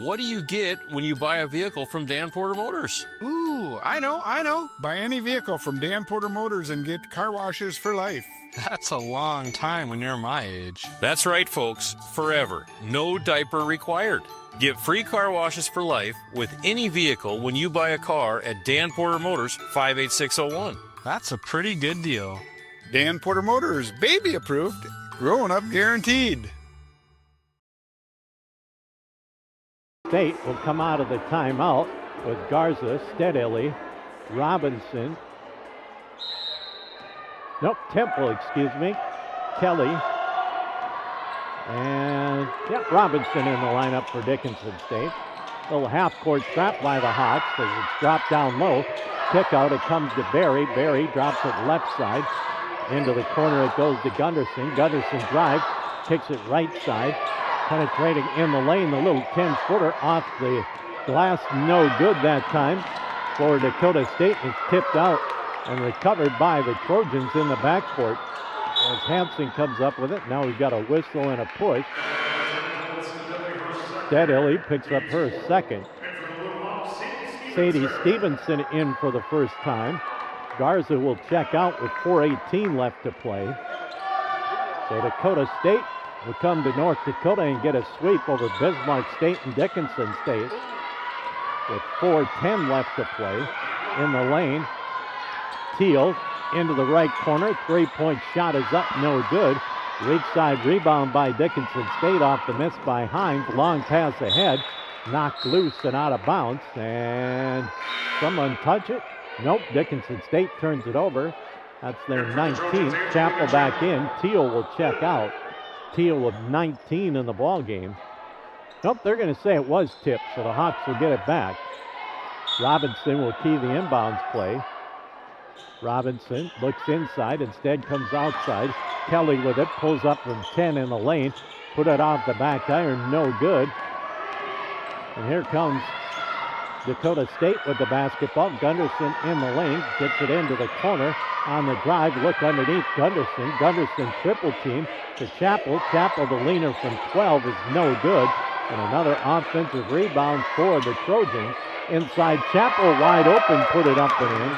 What do you get when you buy a vehicle from Dan Porter Motors? Ooh, I know. Buy any vehicle from Dan Porter Motors and get car washes for life. That's a long time when you're my age. That's right, folks. Forever. No diaper required. Get free car washes for life with any vehicle when you buy a car at Dan Porter Motors, 58601. That's a pretty good deal. Dan Porter Motors, baby approved, growing up guaranteed. State will come out of the timeout with Garza, steadily, Robinson. Temple, Kelly. And, Robinson in the lineup for Dickinson State. Little half-court trap by the Hawks as it's dropped down low. Kick out, it comes to Berry. Berry drops it left side. Into the corner it goes to Gunderson. Gunderson drives, kicks it right side. Penetrating in the lane, the little 10-footer off the glass. No good that time for Dakota State. It's tipped out and recovered by the Trojans in the backcourt. As Hansen comes up with it, now we've got a whistle and a push. Steadily picks up her second. Sadie Stevenson in for the first time. Garza will check out with 4:18 left to play. So Dakota State will come to North Dakota and get a sweep over Bismarck State and Dickinson State with 4:10 left to play. In the lane, Teal into the right corner. Three-point shot is up, no good. Weak side rebound by Dickinson State off the miss by Hines. Long pass ahead. Knocked loose and out of bounds. And someone touch it? Nope. Dickinson State turns it over. That's their 19th. Chapel back in. Teal will check out. Teal with 19 in the ball game. Nope, they're going to say it was tipped, so the Hawks will get it back. Robinson will key the inbounds play. Robinson looks inside, instead comes outside. Kelly with it, pulls up from 10 in the lane. Put it off the back iron, no good. And here comes Dakota State with the basketball. Gunderson in the lane, gets it into the corner. On the drive, look underneath Gunderson. Gunderson triple team to Chapel. Chapel, the leaner from 12, is no good. And another offensive rebound for the Trojans. Inside Chapel, wide open, put it up and in.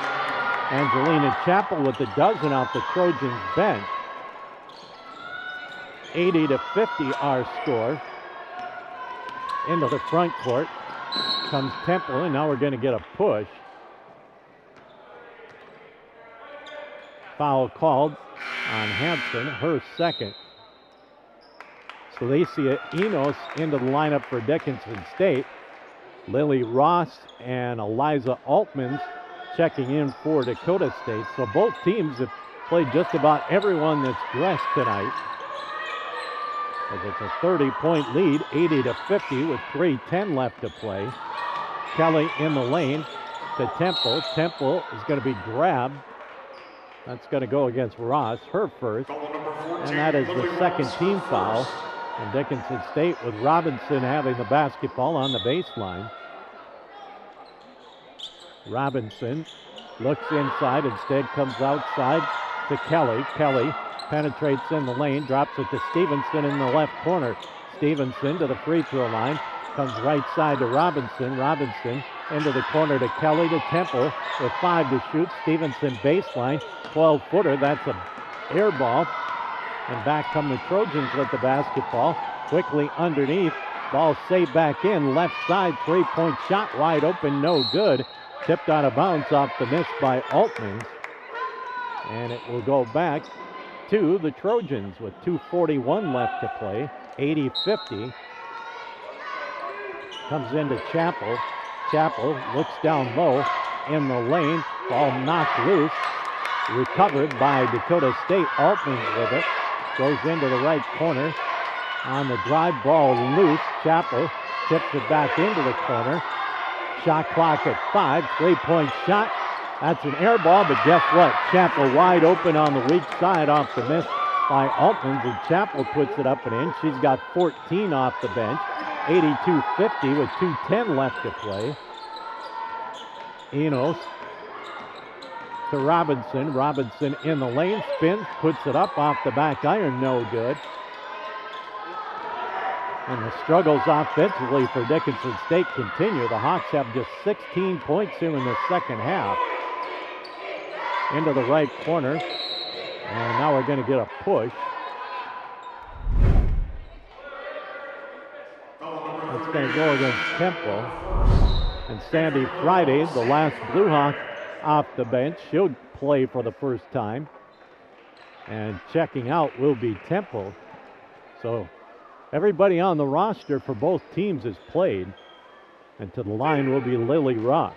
Angelina Chapel with the dozen off the Trojans bench. 80-50 our score. Into the front court comes Temple, and now we're going to get a push. Foul called on Hanson, her second. Celicia Enos into the lineup for Dickinson State. Lily Ross and Eliza Altmans checking in for Dakota State. So both teams have played just about everyone that's dressed tonight. As it's a 30-point lead, 80-50 with 3:10 left to play. Kelly in the lane to Temple. Temple is going to be grabbed. That's going to go against Ross, her first. And that is the second team foul. And Dickinson State with Robinson having the basketball on the baseline. Robinson looks inside, instead comes outside to Kelly. Kelly penetrates in the lane, drops it to Stevenson in the left corner. Stevenson to the free throw line, comes right side to Robinson. Robinson into the corner to Kelly to Temple with 5 to shoot. Stevenson baseline, 12-footer, that's an air ball. And back come the Trojans with the basketball. Quickly underneath, ball saved back in, left side, three-point shot wide open, no good. Tipped out of bounds off the miss by Altmans. And it will go back to the Trojans with 2:41 left to play. 80-50. Comes into Chapel. Chapel looks down low in the lane. Ball knocked loose. Recovered by Dakota State. Altmans with it. Goes into the right corner. On the drive, ball loose. Chapel tips it back into the corner. Shot clock at 5. Three-point shot. That's an air ball, but guess what? Chapel wide open on the weak side off the miss by Altmans, and Chapel puts it up and in. She's got 14 off the bench. 82-50 with 2:10 left to play. Enos to Robinson. Robinson in the lane, spins, puts it up off the back iron, no good. And the struggles offensively for Dickinson State continue. The Hawks have just 16 points here in the second half. Into the right corner. And now we're going to get a push. It's going to go against Temple. And Sandy Friday, the last Blue Hawk off the bench. She'll play for the first time. And checking out will be Temple. So everybody on the roster for both teams has played. And to the line will be Lily Ross.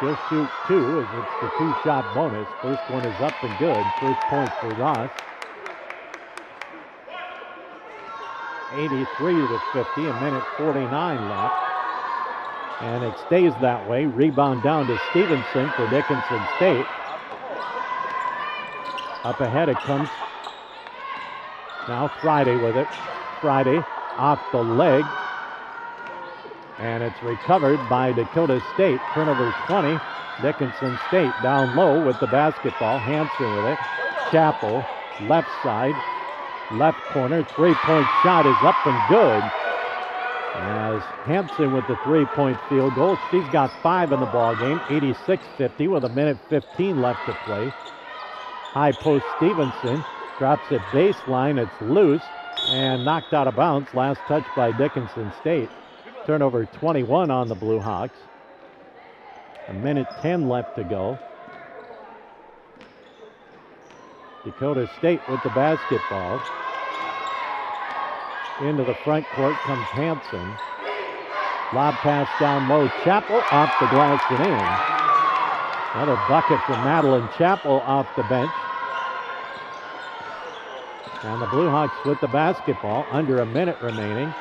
She'll shoot 2 as it's the 2-shot bonus. First one is up and good. First point for Ross. 83-50, a minute 49 left. And it stays that way. Rebound down to Stevenson for Dickinson State. Up ahead it comes. Now Friday with it. Friday off the leg. And it's recovered by Dakota State. Turnover 20. Dickinson State down low with the basketball. Hanson with it. Chapel, left side, left corner. Three-point shot is up and good. As Hanson with the three-point field goal. She's got 5 in the ball game. 86-50 with a minute 15 left to play. High post Stevenson. Drops it baseline. It's loose and knocked out of bounds. Last touch by Dickinson State. Turnover 21 on the Blue Hawks. A minute 10 left to go. Dakota State with the basketball. Into the front court comes Hanson. Lob pass down low. Chappell off the glass and in. Another bucket for Madeline Chappell off the bench. And the Blue Hawks with the basketball. Under a minute remaining.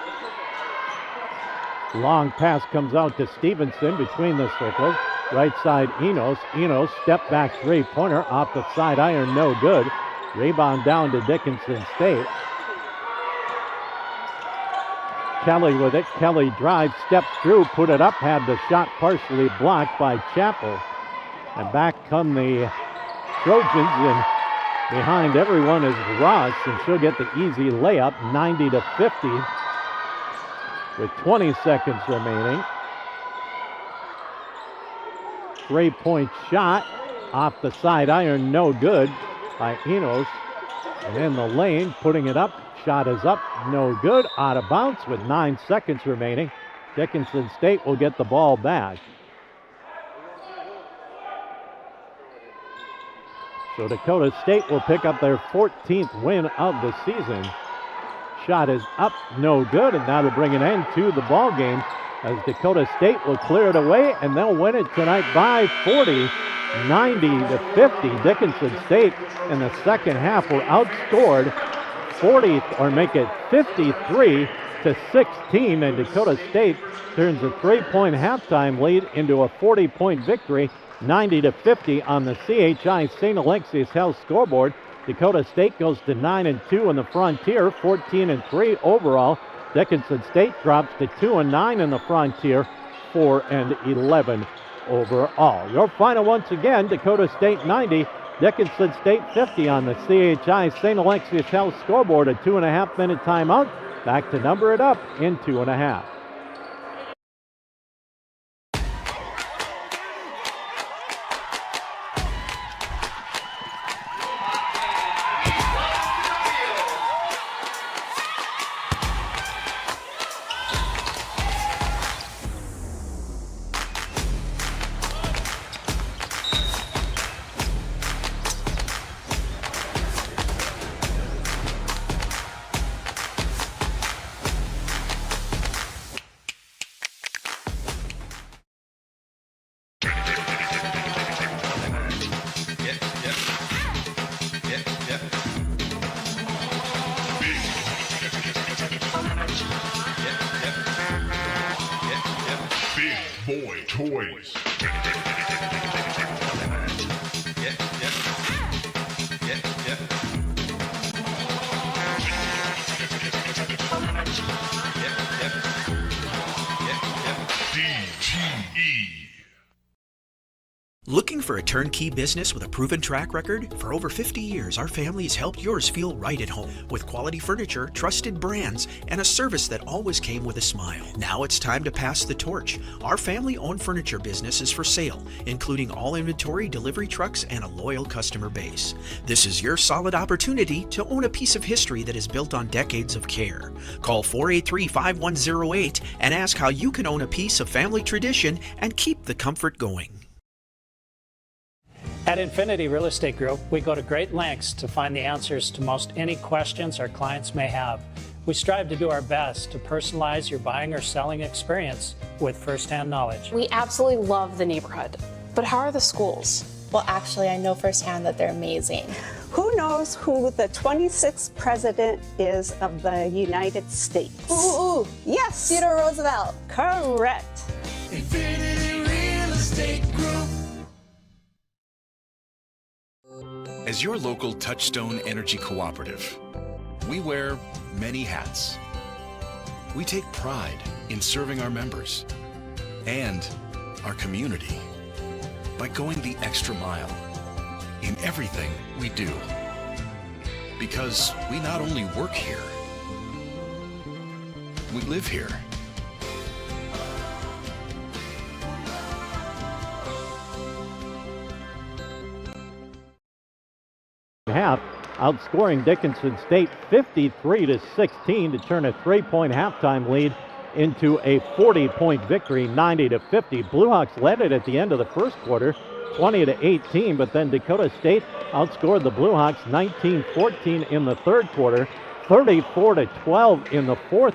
Long pass comes out to Stevenson between the circles. Right side Enos. Enos step back three-pointer off the side iron. No good. Rebound down to Dickinson State. Kelly with it. Kelly drives, steps through, put it up, had the shot partially blocked by Chappell. And back come the Trojans, and behind everyone is Ross, and she'll get the easy layup, 90-50, with 20 seconds remaining. Three-point shot off the side iron, no good by Enos. And in the lane, putting it up. Shot is up, no good. Out of bounds with 9 seconds remaining. Dickinson State will get the ball back. So Dakota State will pick up their 14th win of the season. Shot is up, no good, and that'll bring an end to the ball game as Dakota State will clear it away, and they'll win it tonight by 40, 90-50. Dickinson State in the second half were outscored 53-16, and Dakota State turns a 3-point halftime lead into a 40-point victory, 90-50 on the CHI St. Alexius Health scoreboard. Dakota State goes to 9-2 in the Frontier, 14-3 overall. Dickinson State drops to 2-9 in the Frontier, 4-11 overall. Your final once again, Dakota State 90, Dickinson State 50 on the CHI St. Alexius Health scoreboard. A 2.5-minute timeout. Back to number it up in 2.5. Boy Toys. Looking for a turnkey business with a proven track record? For over 50 years, our family has helped yours feel right at home with quality furniture, trusted brands, and a service that always came with a smile. Now it's time to pass the torch. Our family-owned furniture business is for sale, including all inventory, delivery trucks, and a loyal customer base. This is your solid opportunity to own a piece of history that is built on decades of care. Call 483-5108 and ask how you can own a piece of family tradition and keep the comfort going. At Infinity Real Estate Group, we go to great lengths to find the answers to most any questions our clients may have. We strive to do our best to personalize your buying or selling experience with firsthand knowledge. We absolutely love the neighborhood, but how are the schools? Well, actually, I know firsthand that they're amazing. Who knows who the 26th president is of the United States? Ooh. Yes. Theodore Roosevelt. Correct. Infinity Real Estate Group. As your local Touchstone Energy Cooperative, we wear many hats. We take pride in serving our members and our community by going the extra mile in everything we do. Because we not only work here, we live here. Half, outscoring Dickinson State 53-16 to turn a 3-point halftime lead into a 40-point victory, 90-50. Blue Hawks led it at the end of the first quarter, 20-18, but then Dakota State outscored the Blue Hawks 19-14 in the third quarter, 34-12 in the fourth,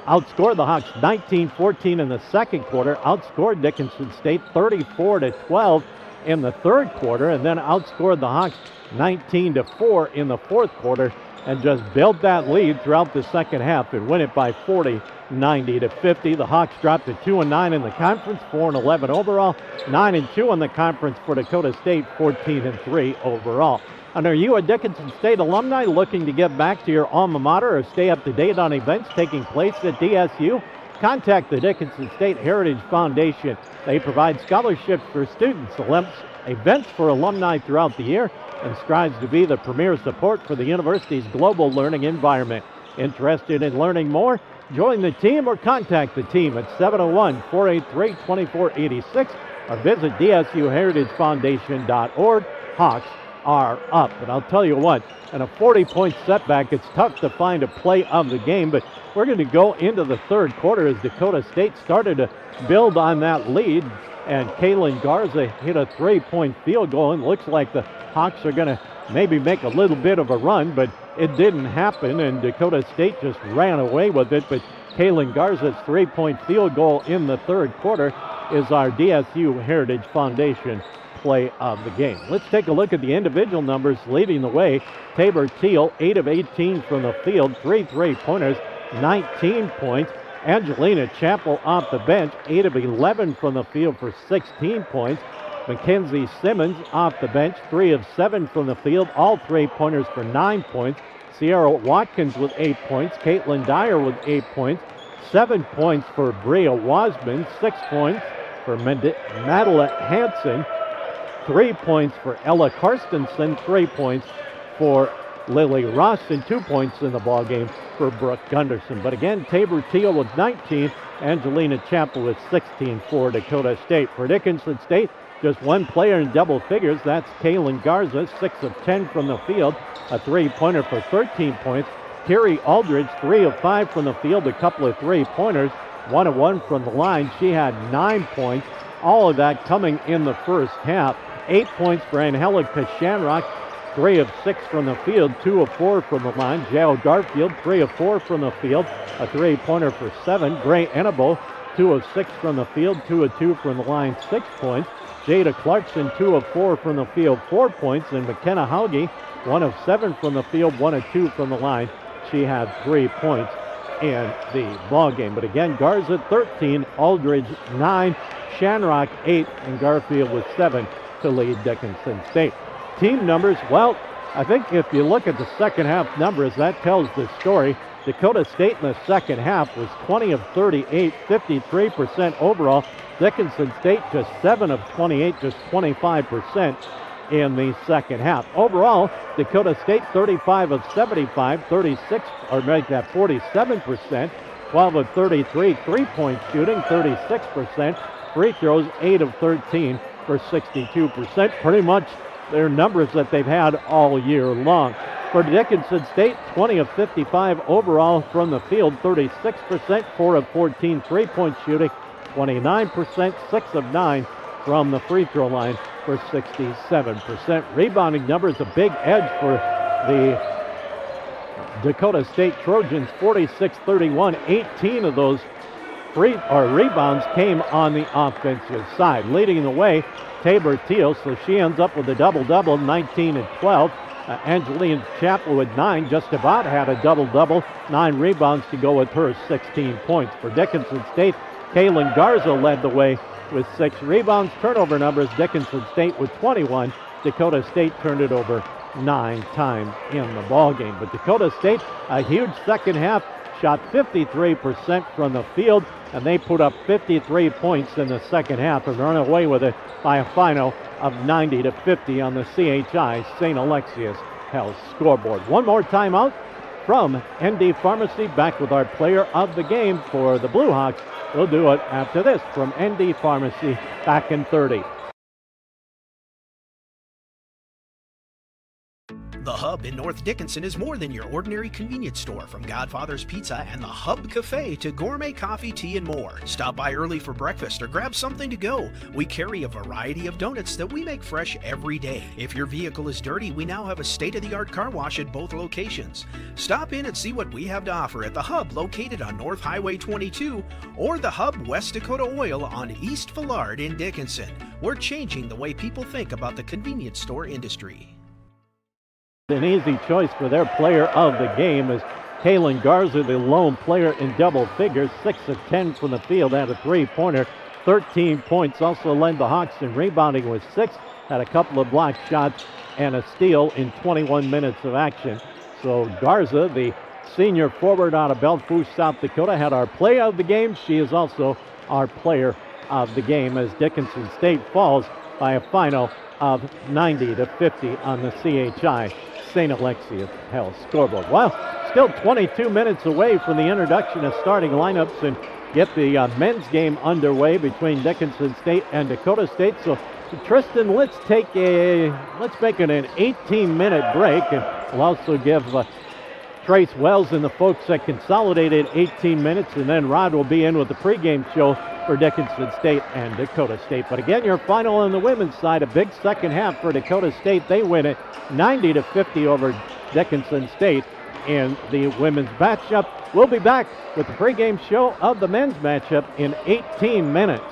outscored the Hawks 19-14 in the second quarter, outscored Dickinson State 34-12 in the third quarter, and then outscored the Hawks 19-4 in the fourth quarter, and just built that lead throughout the second half and win it by 40, 90-50. The Hawks dropped to 2-9 in the conference, 4-11 overall, 9-2 in the conference for Dakota State, 14-3 overall. And are you a Dickinson State alumni looking to get back to your alma mater or stay up to date on events taking place at DSU? Contact the Dickinson State Heritage Foundation. They provide scholarships for students, events for alumni throughout the year, and strives to be the premier support for the university's global learning environment. Interested in learning more? Join the team or contact the team at 701-483-2486 or visit dsuheritagefoundation.org. Hawks are up. And I'll tell you what, in a 40-point setback, it's tough to find a play of the game, but we're going to go into the third quarter as Dakota State started to build on that lead, and Kaylin Garza hit a three-point field goal, and looks like the Hawks are going to maybe make a little bit of a run, but it didn't happen, and Dakota State just ran away with it. But Kaylin Garza's three-point field goal in the third quarter is our DSU Heritage Foundation play of the game. Let's take a look at the individual numbers leading the way. Tabor Teal, 8 of 18 from the field, 3 3-pointers, 19 points. Angelina Chappell off the bench, 8 of 11 from the field for 16 points. Mackenzie Simmons off the bench, 3 of 7 from the field, all 3-pointers for 9 points. Sierra Watkins with 8 points. Caitlin Dyer with 8 points. 7 points for Bria Wasman. 6 points for Madeline Hansen. 3 points for Ella Karstensen. 3 points for Lily Ross, and 2 points in the ballgame for Brooke Gunderson. But again, Tabor Teal with 19. Angelina Chappell with 16 for Dakota State. For Dickinson State, just one player in double figures. That's Kaylin Garza, 6 of 10 from the field, a 3-pointer for 13 points. Carrie Aldridge, 3 of 5 from the field, a couple of 3-pointers, 1 of 1 from the line. She had 9 points. All of that coming in the first half. 8 points for Angelica Shanrock, 3 of 6 from the field, 2 of 4 from the line. Jael Garfield, 3 of 4 from the field, a 3-pointer for 7. Gray Enable, 2 of 6 from the field, 2 of 2 from the line, 6 points. Jada Clarkson, 2 of 4 from the field, 4 points. And McKenna Hauge, 1 of 7 from the field, 1 of 2 from the line. She had 3 points in the ball game. But again, Garza 13, Aldridge 9, Shanrock 8, and Garfield with 7 to lead Dickinson State. Team numbers, well, I think if you look at the second half numbers, that tells the story. Dakota State in the second half was 20 of 38, 53% overall. Dickinson State just 7 of 28, just 25% in the second half. Overall, Dakota State 35 of 75, 47%, 12 of 33, 3-point shooting, 36%, free throws 8 of 13 for 62%. Pretty much their numbers that they've had all year long. For Dickinson State, 20 of 55 overall from the field, 36%, 4 of 14 3-point shooting, 29%, 6 of 9 from the free throw line for 67%. Rebounding numbers, a big edge for the Dakota State Trojans, 46-31. 18 of those rebounds came on the offensive side. Leading the way, Tabor Teal, so she ends up with a double-double, 19 and 12. Angelina Chappell with 9, just about had a double-double, 9 rebounds to go with her 16 points. For Dickinson State, Kaylin Garza led the way with 6 rebounds. Turnover numbers, Dickinson State with 21. Dakota State turned it over 9 times in the ballgame. But Dakota State, a huge second half, shot 53% from the field, and they put up 53 points in the second half and run away with it by a final of 90-50 on the CHI St. Alexius Health scoreboard. One more timeout from ND Pharmacy. Back with our player of the game for the Blue Hawks. We'll do it after this from ND Pharmacy, back in 30. The Hub in North Dickinson is more than your ordinary convenience store. From Godfather's Pizza and the Hub Cafe to gourmet coffee, tea, and more. Stop by early for breakfast or grab something to go. We carry a variety of donuts that we make fresh every day. If your vehicle is dirty, we now have a state-of-the-art car wash at both locations. Stop in and see what we have to offer at the Hub located on North Highway 22 or the Hub West Dakota Oil on East Villard in Dickinson. We're changing the way people think about the convenience store industry. An easy choice for their player of the game is Kaylin Garza, the lone player in double figures, 6 of 10 from the field, had a three-pointer, 13 points, also led the Hawks in rebounding with 6, had a couple of block shots and a steal in 21 minutes of action. So Garza, the senior forward out of Belfouche, South Dakota, had our player of the game. She is also our player of the game as Dickinson State falls by a final of 90-50 on the CHI St. Alexius Hell scoreboard. Well, still 22 minutes away from the introduction of starting lineups and get the men's game underway between Dickinson State and Dakota State. So Tristan, let's make it an 18-minute break, and we'll also give Trace Wells and the folks at Consolidated 18 minutes, and then Rod will be in with the pregame show for Dickinson State and Dakota State. But again, your final on the women's side, a big second half for Dakota State. They win it 90-50 over Dickinson State in the women's matchup. We'll be back with the pregame show of the men's matchup in 18 minutes.